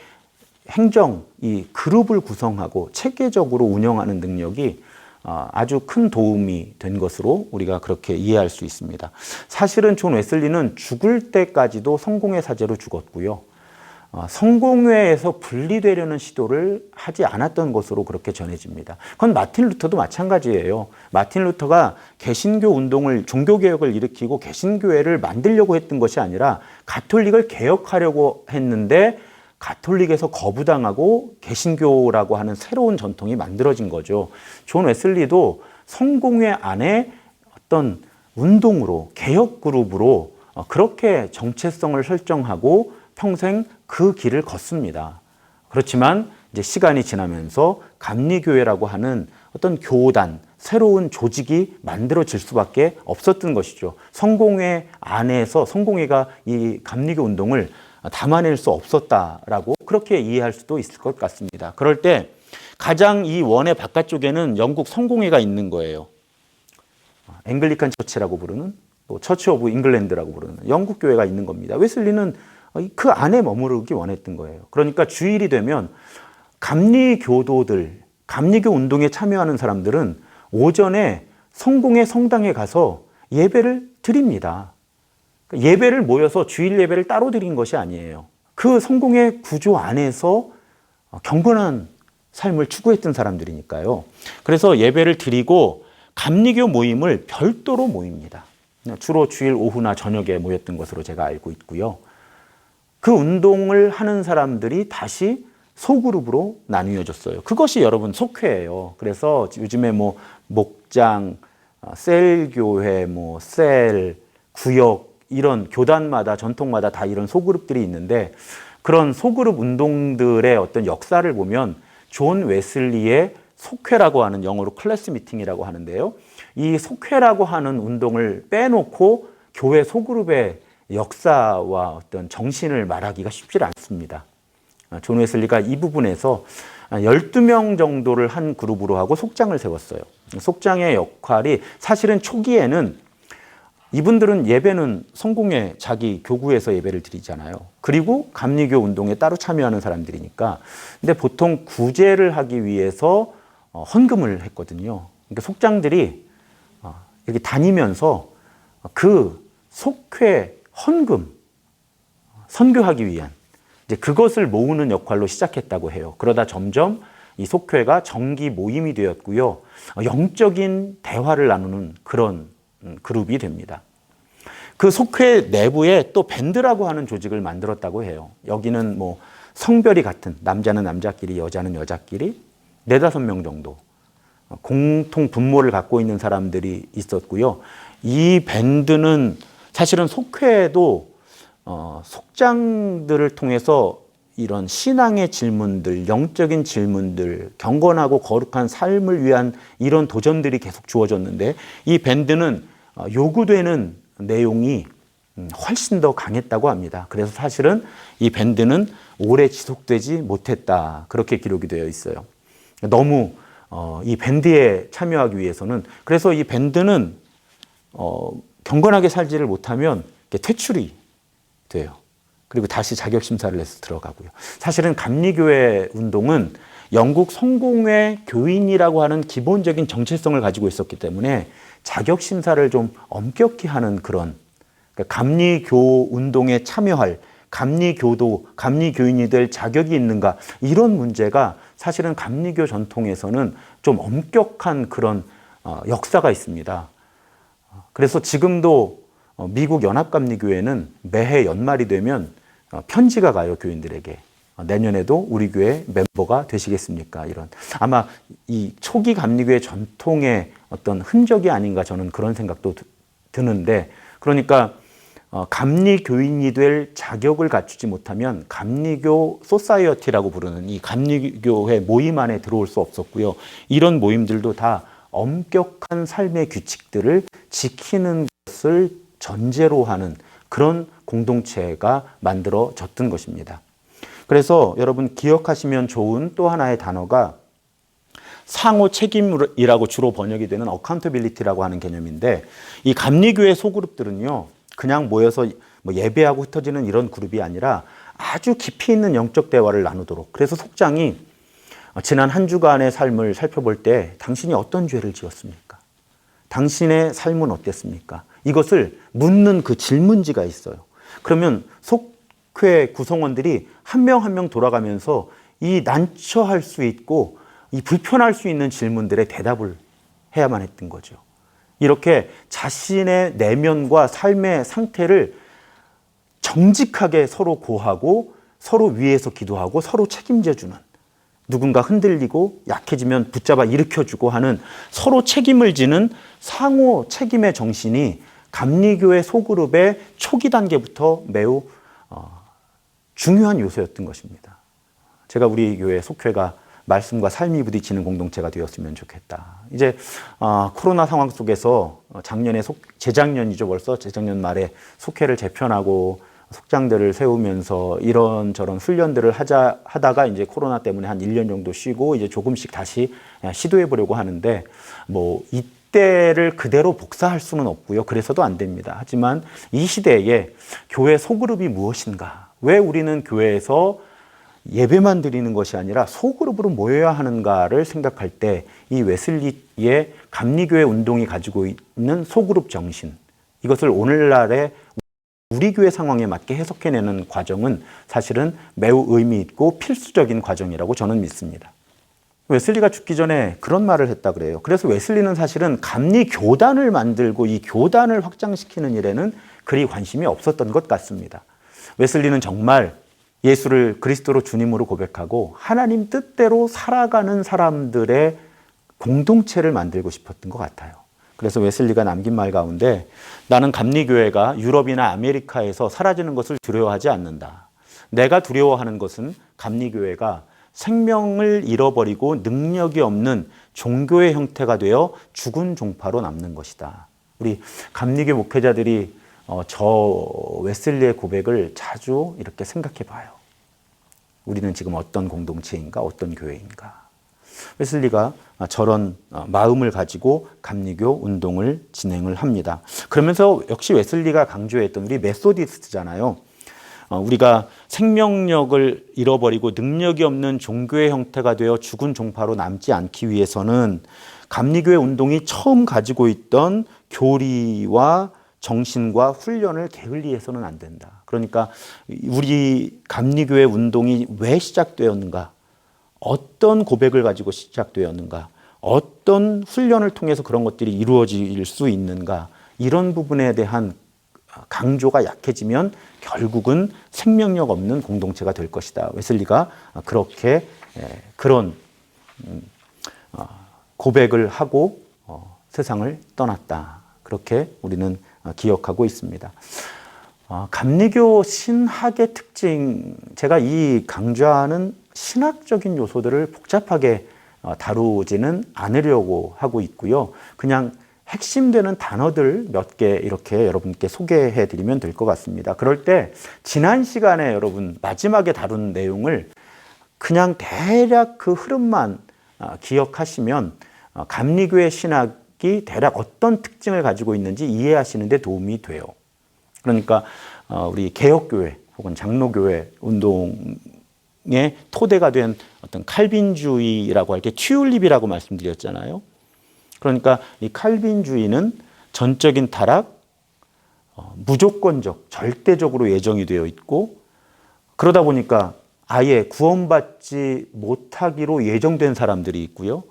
행정, 이 그룹을 구성하고 체계적으로 운영하는 능력이 아주 큰 도움이 된 것으로 우리가 그렇게 이해할 수 있습니다. 사실은 존 웨슬리는 죽을 때까지도 성공회 사제로 죽었고요. 성공회에서 분리되려는 시도를 하지 않았던 것으로 그렇게 전해집니다. 그건 마틴 루터도 마찬가지예요. 마틴 루터가 개신교 운동을, 종교개혁을 일으키고 개신교회를 만들려고 했던 것이 아니라 가톨릭을 개혁하려고 했는데 가톨릭에서 거부당하고 개신교라고 하는 새로운 전통이 만들어진 거죠. 존 웨슬리도 성공회 안에 어떤 운동으로, 개혁 그룹으로 그렇게 정체성을 설정하고 평생 그 길을 걷습니다. 그렇지만 이제 시간이 지나면서 감리교회라고 하는 어떤 교단, 새로운 조직이 만들어질 수밖에 없었던 것이죠. 성공회 안에서 성공회가 이 감리교 운동을 담아낼 수 없었다라고 그렇게 이해할 수도 있을 것 같습니다. 그럴 때 가장 이 원의 바깥쪽에는 영국 성공회가 있는 거예요. 앵글리칸 처치라고 부르는, 또 처치 오브 잉글랜드라고 부르는 영국 교회가 있는 겁니다. 웨슬리는 그 안에 머무르기 원했던 거예요. 그러니까 주일이 되면 감리교도들, 감리교 운동에 참여하는 사람들은 오전에 성공회 성당에 가서 예배를 드립니다. 예배를 모여서 주일 예배를 따로 드린 것이 아니에요. 그 성공회 구조 안에서 경건한 삶을 추구했던 사람들이니까요. 그래서 예배를 드리고 감리교 모임을 별도로 모입니다. 주로 주일 오후나 저녁에 모였던 것으로 제가 알고 있고요. 그 운동을 하는 사람들이 다시 소그룹으로 나뉘어졌어요. 그것이 여러분 속회예요. 그래서 요즘에 뭐 목장, 셀교회, 뭐 셀, 구역 이런 교단마다 전통마다 다 이런 소그룹들이 있는데 그런 소그룹 운동들의 어떤 역사를 보면 존 웨슬리의 속회라고 하는 영어로 클래스 미팅이라고 하는데요. 이 속회라고 하는 운동을 빼놓고 교회 소그룹의 역사와 어떤 정신을 말하기가 쉽지 않습니다. 존 웨슬리가 이 부분에서 12명 정도를 한 그룹으로 하고 속장을 세웠어요. 속장의 역할이 사실은 초기에는 이분들은 예배는 성공회 자기 교구에서 예배를 드리잖아요. 그리고 감리교 운동에 따로 참여하는 사람들이니까. 근데 보통 구제를 하기 위해서 헌금을 했거든요. 그러니까 속장들이 이렇게 다니면서 그 속회 헌금 선교하기 위한 이제 그것을 모으는 역할로 시작했다고 해요. 그러다 점점 이 속회가 정기 모임이 되었고요. 영적인 대화를 나누는 그런 그룹이 됩니다. 그 속회 내부에 또 밴드라고 하는 조직을 만들었다고 해요. 여기는 뭐 성별이 같은 남자는 남자끼리 여자는 여자끼리 4-5명 정도 공통 분모를 갖고 있는 사람들이 있었고요. 이 밴드는 사실은 속회도 속장들을 통해서 이런 신앙의 질문들, 영적인 질문들, 경건하고 거룩한 삶을 위한 이런 도전들이 계속 주어졌는데 이 밴드는 요구되는 내용이 훨씬 더 강했다고 합니다. 그래서 사실은 이 밴드는 오래 지속되지 못했다. 그렇게 기록이 되어 있어요. 너무 이 밴드에 참여하기 위해서는 그래서 이 밴드는 경건하게 살지를 못하면 퇴출이 돼요. 그리고 다시 자격심사를 해서 들어가고요. 사실은 감리교회 운동은 영국 성공회 교인이라고 하는 기본적인 정체성을 가지고 있었기 때문에 자격심사를 좀 엄격히 하는 그런 그러니까 감리교 운동에 참여할 감리교도, 감리교인이 될 자격이 있는가 이런 문제가 사실은 감리교 전통에서는 좀 엄격한 그런 역사가 있습니다. 그래서 지금도 미국 연합감리교회는 매해 연말이 되면 편지가 가요, 교인들에게. 내년에도 우리 교회 멤버가 되시겠습니까? 이런. 아마 이 초기 감리교회 전통의 어떤 흔적이 아닌가 저는 그런 생각도 드는데, 그러니까 감리교인이 될 자격을 갖추지 못하면 감리교 소사이어티라고 부르는 이 감리교회 모임 안에 들어올 수 없었고요. 이런 모임들도 다 엄격한 삶의 규칙들을 지키는 것을 전제로 하는 그런 공동체가 만들어졌던 것입니다. 그래서 여러분 기억하시면 좋은 또 하나의 단어가 상호 책임이라고 주로 번역이 되는 accountability라고 하는 개념인데, 이 감리교회 소그룹들은요, 그냥 모여서 뭐 예배하고 흩어지는 이런 그룹이 아니라 아주 깊이 있는 영적 대화를 나누도록, 그래서 속장이 지난 한 주간의 삶을 살펴볼 때 당신이 어떤 죄를 지었습니까? 당신의 삶은 어땠습니까? 이것을 묻는 그 질문지가 있어요. 그러면 속회 구성원들이 한 명 한 명 돌아가면서 이 난처할 수 있고 이 불편할 수 있는 질문들에 대답을 해야만 했던 거죠. 이렇게 자신의 내면과 삶의 상태를 정직하게 서로 고하고 서로 위에서 기도하고 서로 책임져주는, 누군가 흔들리고 약해지면 붙잡아 일으켜주고 하는 서로 책임을 지는 상호 책임의 정신이 감리교회 소그룹의 초기 단계부터 매우 중요한 요소였던 것입니다. 제가 우리 교회 속회가 말씀과 삶이 부딪히는 공동체가 되었으면 좋겠다. 이제 코로나 상황 속에서 작년에 재작년이죠, 벌써 재작년 말에 속회를 재편하고 속장들을 세우면서 이런저런 훈련들을 하다가 이제 코로나 때문에 한 1년 정도 쉬고 이제 조금씩 다시 시도해 보려고 하는데, 뭐 이때를 그대로 복사할 수는 없고요. 그래서도 안 됩니다. 하지만 이 시대에 교회 소그룹이 무엇인가? 왜 우리는 교회에서 예배만 드리는 것이 아니라 소그룹으로 모여야 하는가를 생각할 때 이 웨슬리의 감리교회 운동이 가지고 있는 소그룹 정신, 이것을 오늘날의 우리 교회 상황에 맞게 해석해내는 과정은 사실은 매우 의미 있고 필수적인 과정이라고 저는 믿습니다. 웨슬리가 죽기 전에 그런 말을 했다 그래요. 그래서 웨슬리는 사실은 감리 교단을 만들고 이 교단을 확장시키는 일에는 그리 관심이 없었던 것 같습니다. 웨슬리는 정말 예수를 그리스도로 주님으로 고백하고 하나님 뜻대로 살아가는 사람들의 공동체를 만들고 싶었던 것 같아요. 그래서 웨슬리가 남긴 말 가운데, 나는 감리교회가 유럽이나 아메리카에서 사라지는 것을 두려워하지 않는다. 내가 두려워하는 것은 감리교회가 생명을 잃어버리고 능력이 없는 종교의 형태가 되어 죽은 종파로 남는 것이다. 우리 감리교 목회자들이 저 웨슬리의 고백을 자주 이렇게 생각해 봐요. 우리는 지금 어떤 공동체인가, 어떤 교회인가. 웨슬리가 저런 마음을 가지고 감리교 운동을 진행을 합니다. 그러면서 역시 웨슬리가 강조했던 우리 메소디스트잖아요. 우리가 생명력을 잃어버리고 능력이 없는 종교의 형태가 되어 죽은 종파로 남지 않기 위해서는 감리교회 운동이 처음 가지고 있던 교리와 정신과 훈련을 게을리해서는 안 된다. 그러니까 우리 감리교회 운동이 왜 시작되었는가? 어떤 고백을 가지고 시작되었는가? 어떤 훈련을 통해서 그런 것들이 이루어질 수 있는가? 이런 부분에 대한 강조가 약해지면 결국은 생명력 없는 공동체가 될 것이다. 웨슬리가 그렇게 그런 고백을 하고 세상을 떠났다. 그렇게 우리는 기억하고 있습니다. 감리교 신학의 특징, 제가 이 강조하는 신학적인 요소들을 복잡하게 다루지는 않으려고 하고 있고요. 그냥 핵심되는 단어들 몇 개 이렇게 여러분께 소개해 드리면 될 것 같습니다. 그럴 때 지난 시간에 여러분 마지막에 다룬 내용을 그냥 대략 그 흐름만 기억하시면 감리교의 신학이 대략 어떤 특징을 가지고 있는지 이해하시는 데 도움이 돼요. 그러니까 우리 개혁교회 혹은 장로교회 운동의 토대가 된 어떤 칼빈주의라고 할 때 튤립이라고 말씀드렸잖아요. 그러니까 이 칼빈주의는 전적인 타락, 무조건적, 절대적으로 예정이 되어 있고, 그러다 보니까 아예 구원받지 못하기로 예정된 사람들이 있고요.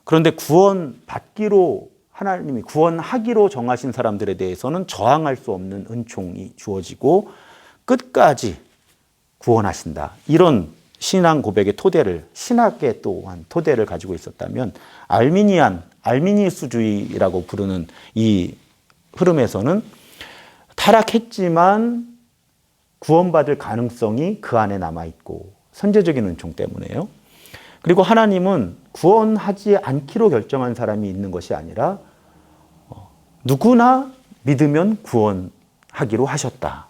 그런데 구원받기로 하나님이 구원하기로 정하신 사람들에 대해서는 저항할 수 없는 은총이 주어지고 끝까지 구원하신다. 이런 신앙 고백의 토대를, 신학의 또한 토대를 가지고 있었다면 알미니우스주의라고 부르는 이 흐름에서는 타락했지만 구원받을 가능성이 그 안에 남아있고, 선제적인 은총 때문에요. 그리고 하나님은 구원하지 않기로 결정한 사람이 있는 것이 아니라 누구나 믿으면 구원하기로 하셨다.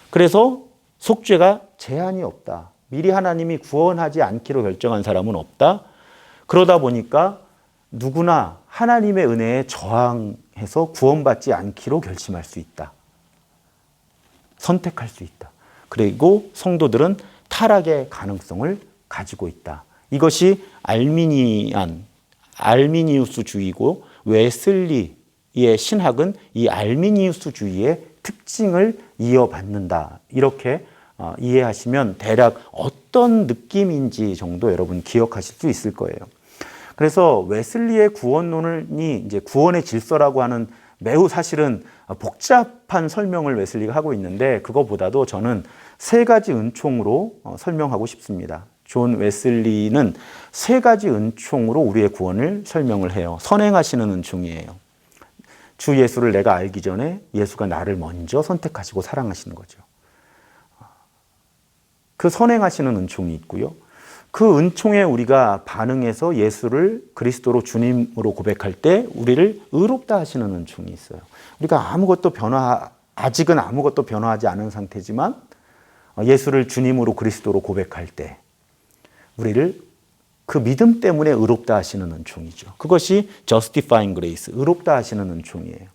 그래서 속죄가 제한이 없다. 미리 하나님이 구원하지 않기로 결정한 사람은 없다. 그러다 보니까 누구나 하나님의 은혜에 저항해서 구원받지 않기로 결심할 수 있다. 선택할 수 있다. 그리고 성도들은 타락의 가능성을 가지고 있다. 이것이 알미니우스주의고 웨슬리의 신학은 이 알미니우스주의의 특징을 이어받는다. 이렇게 이해하시면 대략 어떤 느낌인지 정도 여러분 기억하실 수 있을 거예요. 그래서 웨슬리의 구원론이 이제 구원의 질서라고 하는 매우 사실은 복잡한 설명을 웨슬리가 하고 있는데 그거보다도 저는 세 가지 은총으로 설명하고 싶습니다. 존 웨슬리는 세 가지 은총으로 우리의 구원을 설명을 해요. 선행하시는 은총이에요. 주 예수를 내가 알기 전에 예수가 나를 먼저 선택하시고 사랑하시는 거죠. 그 선행하시는 은총이 있고요. 그 은총에 우리가 반응해서 예수를 그리스도로 주님으로 고백할 때 우리를 의롭다 하시는 은총이 있어요. 우리가 아직은 아무것도 변화하지 않은 상태지만 예수를 주님으로 그리스도로 고백할 때 우리를 그 믿음 때문에 의롭다 하시는 은총이죠. 그것이 justifying grace, 의롭다 하시는 은총이에요.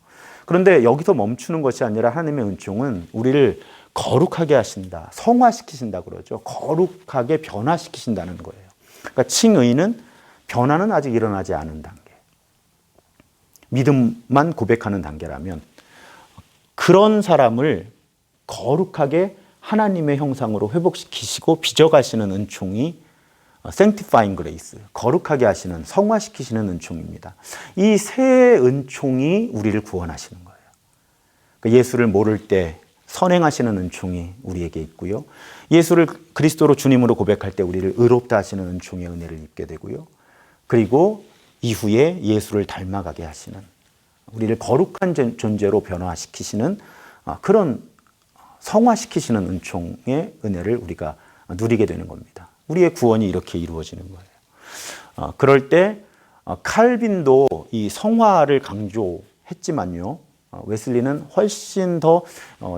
그런데 여기서 멈추는 것이 아니라 하나님의 은총은 우리를 거룩하게 하신다, 성화시키신다 그러죠. 거룩하게 변화시키신다는 거예요. 그러니까 칭의는 변화는 아직 일어나지 않은 단계. 믿음만 고백하는 단계라면 그런 사람을 거룩하게 하나님의 형상으로 회복시키시고 빚어가시는 은총이 sanctifying grace, 거룩하게 하시는, 성화시키시는 은총입니다. 이 세 은총이 우리를 구원하시는 거예요. 그러니까 예수를 모를 때 선행하시는 은총이 우리에게 있고요. 예수를 그리스도로 주님으로 고백할 때 우리를 의롭다 하시는 은총의 은혜를 입게 되고요. 그리고 이후에 예수를 닮아가게 하시는, 우리를 거룩한 존재로 변화시키시는 그런 성화시키시는 은총의 은혜를 우리가 누리게 되는 겁니다. 우리의 구원이 이렇게 이루어지는 거예요. 그럴 때 칼빈도 이 성화를 강조했지만요. 웨슬리는 훨씬 더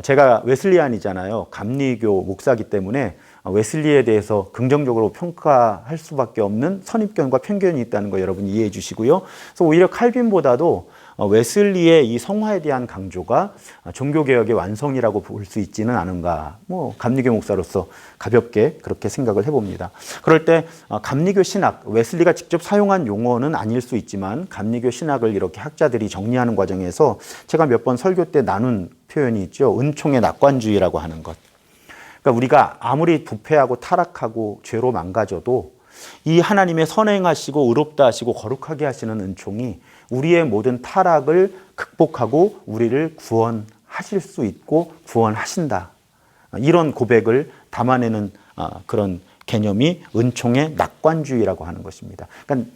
제가 웨슬리안이잖아요. 감리교 목사기 때문에 웨슬리에 대해서 긍정적으로 평가할 수밖에 없는 선입견과 편견이 있다는 거 여러분 이해해 주시고요. 그래서 오히려 칼빈보다도 웨슬리의 이 성화에 대한 강조가 종교개혁의 완성이라고 볼 수 있지는 않은가. 감리교 목사로서 가볍게 그렇게 생각을 해봅니다. 그럴 때 감리교 신학, 웨슬리가 직접 사용한 용어는 아닐 수 있지만 감리교 신학을 이렇게 학자들이 정리하는 과정에서 제가 몇 번 설교 때 나눈 표현이 있죠. 은총의 낙관주의라고 하는 것. 그러니까 우리가 아무리 부패하고 타락하고 죄로 망가져도 이 하나님의 선행하시고 의롭다 하시고 거룩하게 하시는 은총이 우리의 모든 타락을 극복하고 우리를 구원하실 수 있고 구원하신다. 이런 고백을 담아내는 그런 개념이 은총의 낙관주의라고 하는 것입니다. 그러니까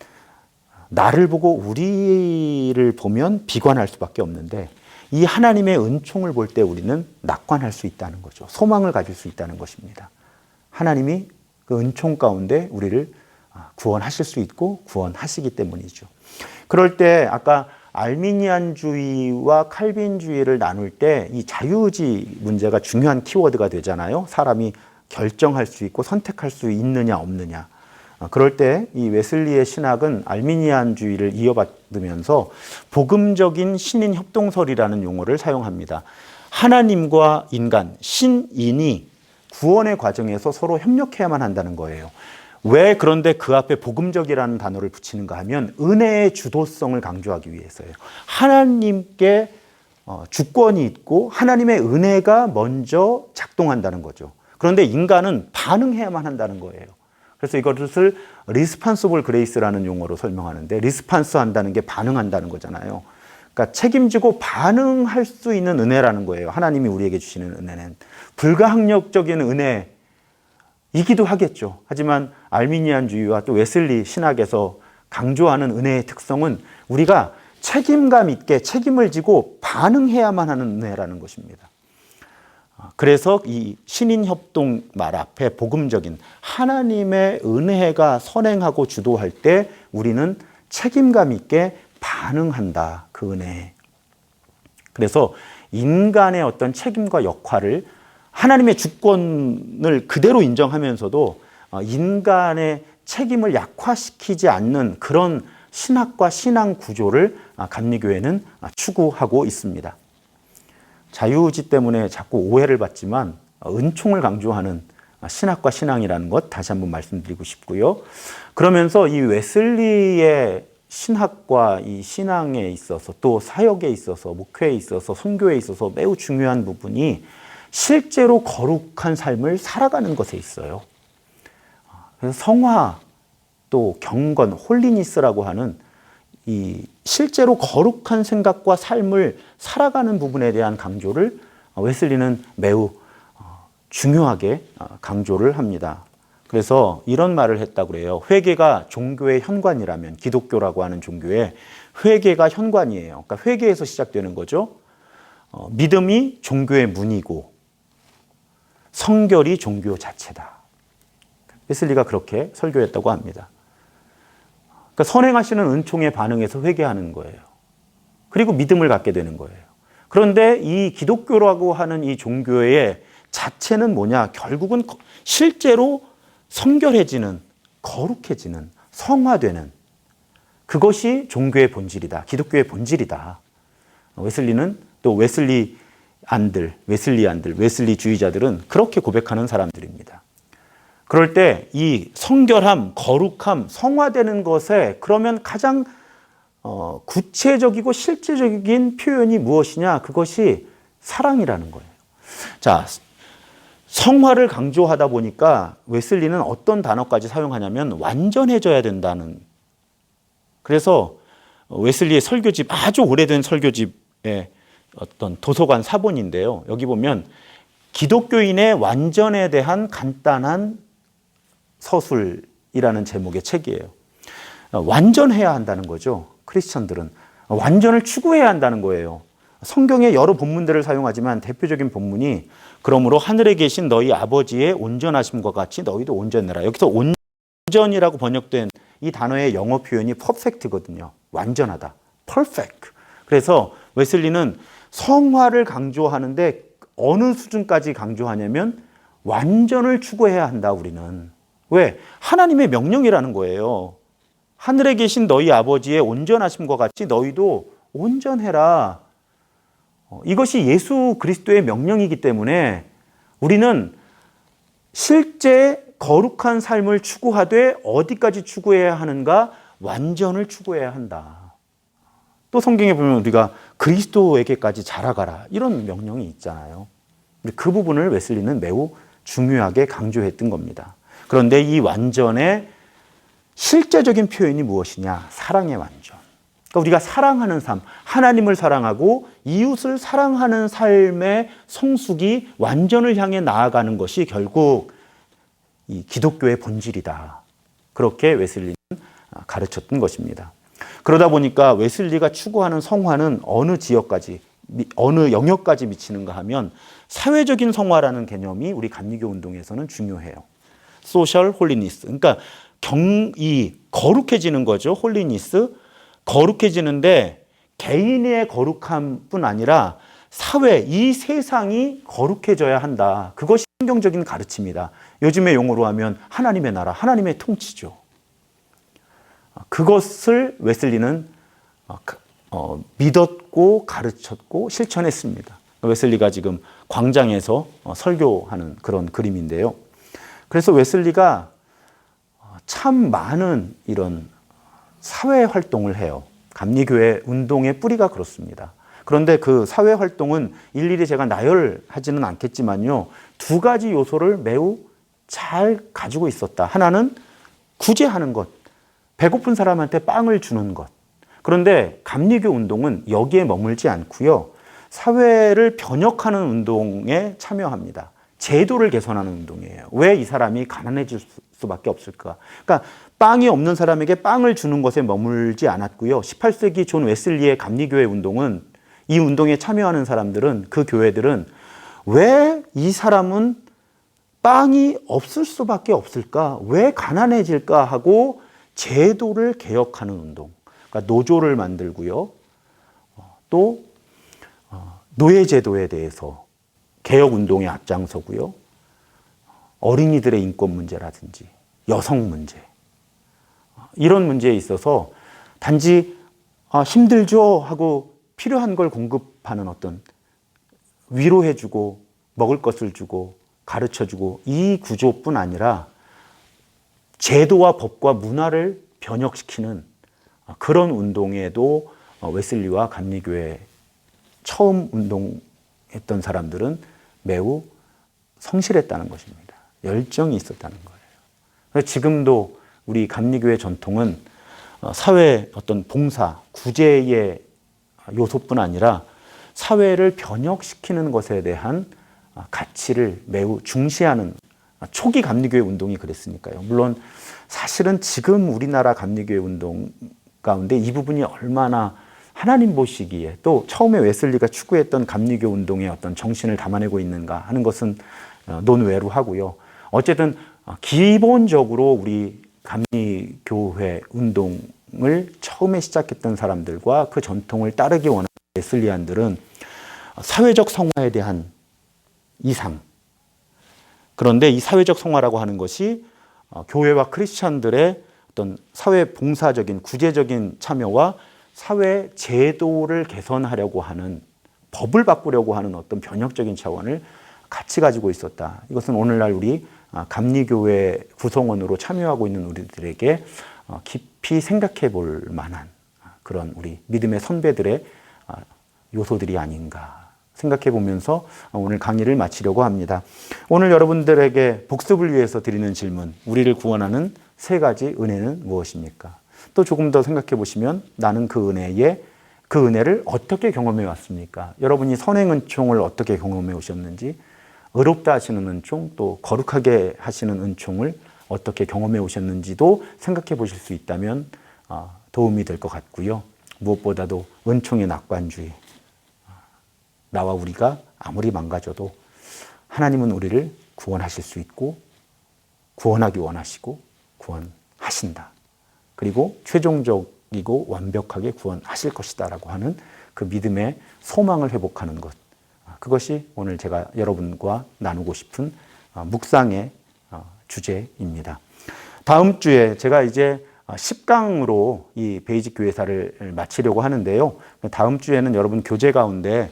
나를 보고 우리를 보면 비관할 수밖에 없는데 이 하나님의 은총을 볼 때 우리는 낙관할 수 있다는 거죠. 소망을 가질 수 있다는 것입니다. 하나님이 그 은총 가운데 우리를 구원하실 수 있고 구원하시기 때문이죠. 그럴 때 아까 알미니안주의와 칼빈주의를 나눌 때 이 자유의지 문제가 중요한 키워드가 되잖아요. 사람이 결정할 수 있고 선택할 수 있느냐 없느냐. 그럴 때 이 웨슬리의 신학은 알미니안주의를 이어받으면서 복음적인 신인 협동설이라는 용어를 사용합니다. 하나님과 인간, 신인이 구원의 과정에서 서로 협력해야만 한다는 거예요. 왜 그런데 그 앞에 복음적이라는 단어를 붙이는가 하면 은혜의 주도성을 강조하기 위해서예요. 하나님께 주권이 있고 하나님의 은혜가 먼저 작동한다는 거죠. 그런데 인간은 반응해야만 한다는 거예요. 그래서 이것을 리스판서블 그레이스라는 용어로 설명하는데 리스판스 한다는 게 반응한다는 거잖아요. 그러니까 책임지고 반응할 수 있는 은혜라는 거예요. 하나님이 우리에게 주시는 은혜는 불가항력적인 은혜이기도 하겠죠. 하지만 알미니안주의와 또 웨슬리 신학에서 강조하는 은혜의 특성은 우리가 책임감 있게 책임을 지고 반응해야만 하는 은혜라는 것입니다. 그래서 이 신인협동 말 앞에 복음적인 하나님의 은혜가 선행하고 주도할 때 우리는 책임감 있게 반응한다. 그 은혜에. 그래서 인간의 어떤 책임과 역할을 하나님의 주권을 그대로 인정하면서도 인간의 책임을 약화시키지 않는 그런 신학과 신앙 구조를 감리교회는 추구하고 있습니다. 자유의지 때문에 자꾸 오해를 받지만 은총을 강조하는 신학과 신앙이라는 것 다시 한번 말씀드리고 싶고요. 그러면서 이 웨슬리의 신학과 이 신앙에 있어서 또 사역에 있어서 목회에 있어서 선교에 있어서 매우 중요한 부분이 실제로 거룩한 삶을 살아가는 것에 있어요. 그래서 성화 또 경건, 홀리니스라고 하는 이 실제로 거룩한 생각과 삶을 살아가는 부분에 대한 강조를 웨슬리는 매우 중요하게 강조를 합니다. 그래서 이런 말을 했다고 그래요. 회개가 종교의 현관이라면, 기독교라고 하는 종교의 회개가 현관이에요. 그러니까 회개에서 시작되는 거죠. 믿음이 종교의 문이고 성결이 종교 자체다. 웨슬리가 그렇게 설교했다고 합니다. 그러니까 선행하시는 은총에 반응해서 회개하는 거예요. 그리고 믿음을 갖게 되는 거예요. 그런데 이 기독교라고 하는 이 종교의 자체는 뭐냐? 결국은 실제로 성결해지는, 거룩해지는, 성화되는 그것이 종교의 본질이다. 기독교의 본질이다. 웨슬리는 또 웨슬리안들, 웨슬리주의자들은 그렇게 고백하는 사람들입니다. 그럴 때 이 성결함, 거룩함, 성화되는 것에 그러면 가장 구체적이고 실제적인 표현이 무엇이냐? 그것이 사랑이라는 거예요. 자, 성화를 강조하다 보니까 웨슬리는 어떤 단어까지 사용하냐면 완전해져야 된다는. 그래서 웨슬리의 설교집, 아주 오래된 설교집의 어떤 도서관 사본인데요. 여기 보면 기독교인의 완전에 대한 간단한 서술이라는 제목의 책이에요. 완전해야 한다는 거죠. 크리스천들은 완전을 추구해야 한다는 거예요. 성경의 여러 본문들을 사용하지만 대표적인 본문이 그러므로 하늘에 계신 너희 아버지의 온전하심과 같이 너희도 온전해라. 여기서 온전이라고 번역된 이 단어의 영어 표현이 perfect거든요. 완전하다. perfect. 그래서 웨슬리는 성화를 강조하는데 어느 수준까지 강조하냐면 완전을 추구해야 한다, 우리는. 왜? 하나님의 명령이라는 거예요. 하늘에 계신 너희 아버지의 온전하심과 같이 너희도 온전해라. 이것이 예수 그리스도의 명령이기 때문에 우리는 실제 거룩한 삶을 추구하되 어디까지 추구해야 하는가? 완전을 추구해야 한다. 또 성경에 보면 우리가 그리스도에게까지 자라가라. 이런 명령이 있잖아요. 그 부분을 웨슬리는 매우 중요하게 강조했던 겁니다. 그런데 이 완전의 실제적인 표현이 무엇이냐? 사랑의 완전. 그러니까 우리가 사랑하는 삶, 하나님을 사랑하고 이웃을 사랑하는 삶의 성숙이 완전을 향해 나아가는 것이 결국 이 기독교의 본질이다. 그렇게 웨슬리는 가르쳤던 것입니다. 그러다 보니까 웨슬리가 추구하는 성화는 어느 지역까지, 어느 영역까지 미치는가 하면 사회적인 성화라는 개념이 우리 감리교 운동에서는 중요해요. 소셜 홀리니스. 그러니까 이 거룩해지는 거죠. 홀리니스. 거룩해지는데 개인의 거룩함뿐 아니라 사회, 이 세상이 거룩해져야 한다. 그것이 성경적인 가르침이다. 요즘의 용어로 하면 하나님의 나라, 하나님의 통치죠. 그것을 웨슬리는 믿었고 가르쳤고 실천했습니다. 웨슬리가 지금 광장에서 설교하는 그런 그림인데요. 그래서 웨슬리가 참 많은 이런 사회 활동을 해요. 감리교회 운동의 뿌리가 그렇습니다. 그런데 그 사회 활동은 일일이 제가 나열하지는 않겠지만요. 두 가지 요소를 매우 잘 가지고 있었다. 하나는 구제하는 것. 배고픈 사람한테 빵을 주는 것. 그런데 감리교 운동은 여기에 머물지 않고요. 사회를 변혁하는 운동에 참여합니다. 제도를 개선하는 운동이에요. 왜 이 사람이 가난해질 수밖에 없을까? 그러니까 빵이 없는 사람에게 빵을 주는 것에 머물지 않았고요. 18세기 존 웨슬리의 감리교회 운동은 이 운동에 참여하는 사람들은 그 교회들은 왜 이 사람은 빵이 없을 수밖에 없을까? 왜 가난해질까? 하고 제도를 개혁하는 운동. 그러니까 노조를 만들고요. 또 노예제도에 대해서 개혁운동에 앞장서고요. 어린이들의 인권 문제라든지 여성 문제, 이런 문제에 있어서 단지 힘들죠 하고 필요한 걸 공급하는 어떤 위로해주고 먹을 것을 주고 가르쳐주고 이 구조뿐 아니라 제도와 법과 문화를 변혁시키는 그런 운동에도 웨슬리와 감리교회 처음 운동했던 사람들은 매우 성실했다는 것입니다. 열정이 있었다는 거예요. 그래서 지금도 우리 감리교회 전통은 사회 어떤 봉사, 구제의 요소뿐 아니라 사회를 변혁시키는 것에 대한 가치를 매우 중시하는 초기 감리교회 운동이 그랬으니까요. 물론 사실은 지금 우리나라 감리교회 운동 가운데 이 부분이 얼마나 하나님 보시기에 또 처음에 웨슬리가 추구했던 감리교 운동의 어떤 정신을 담아내고 있는가 하는 것은 논외로 하고요. 어쨌든 기본적으로 우리 감리교회 운동을 처음에 시작했던 사람들과 그 전통을 따르기 원하는 웨슬리안들은 사회적 성화에 대한 이상, 그런데 이 사회적 성화라고 하는 것이 교회와 크리스찬들의 어떤 사회 봉사적인 구제적인 참여와 사회 제도를 개선하려고 하는, 법을 바꾸려고 하는 어떤 변혁적인 차원을 같이 가지고 있었다. 이것은 오늘날 우리 감리교회 구성원으로 참여하고 있는 우리들에게 깊이 생각해 볼 만한 그런 우리 믿음의 선배들의 요소들이 아닌가 생각해 보면서 오늘 강의를 마치려고 합니다. 오늘 여러분들에게 복습을 위해서 드리는 질문, 우리를 구원하는 세 가지 은혜는 무엇입니까? 또 조금 더 생각해 보시면 나는 그 은혜를 어떻게 경험해 왔습니까? 여러분이 선행 은총을 어떻게 경험해 오셨는지, 의롭다 하시는 은총, 또 거룩하게 하시는 은총을 어떻게 경험해 오셨는지도 생각해 보실 수 있다면 도움이 될 것 같고요. 무엇보다도 은총의 낙관주의, 나와 우리가 아무리 망가져도 하나님은 우리를 구원하실 수 있고 구원하기 원하시고 구원하신다. 그리고 최종적이고 완벽하게 구원하실 것이다 라고 하는 그 믿음의 소망을 회복하는 것, 그것이 오늘 제가 여러분과 나누고 싶은 묵상의 주제입니다. 다음 주에 제가 이제 10강으로 이 베이직 교회사를 마치려고 하는데요. 다음 주에는 여러분 교재 가운데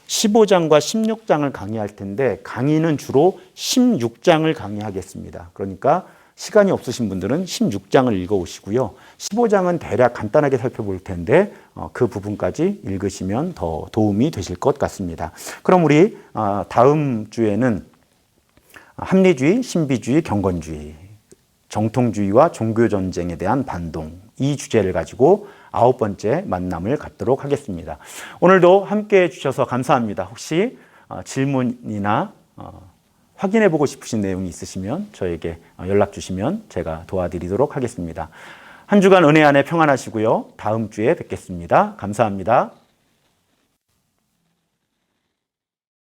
15장과 16장을 강의할 텐데 강의는 주로 16장을 강의하겠습니다. 그러니까 시간이 없으신 분들은 16장을 읽어오시고요. 15장은 대략 간단하게 살펴볼 텐데 그 부분까지 읽으시면 더 도움이 되실 것 같습니다. 그럼 우리 다음 주에는 합리주의, 신비주의, 경건주의, 정통주의와 종교전쟁에 대한 반동, 이 주제를 가지고 9번째 만남을 갖도록 하겠습니다. 오늘도 함께해 주셔서 감사합니다. 혹시 질문이나 확인해 보고 싶으신 내용이 있으시면 저에게 연락 주시면 제가 도와드리도록 하겠습니다. 한 주간 은혜 안에 평안하시고요. 다음 주에 뵙겠습니다. 감사합니다.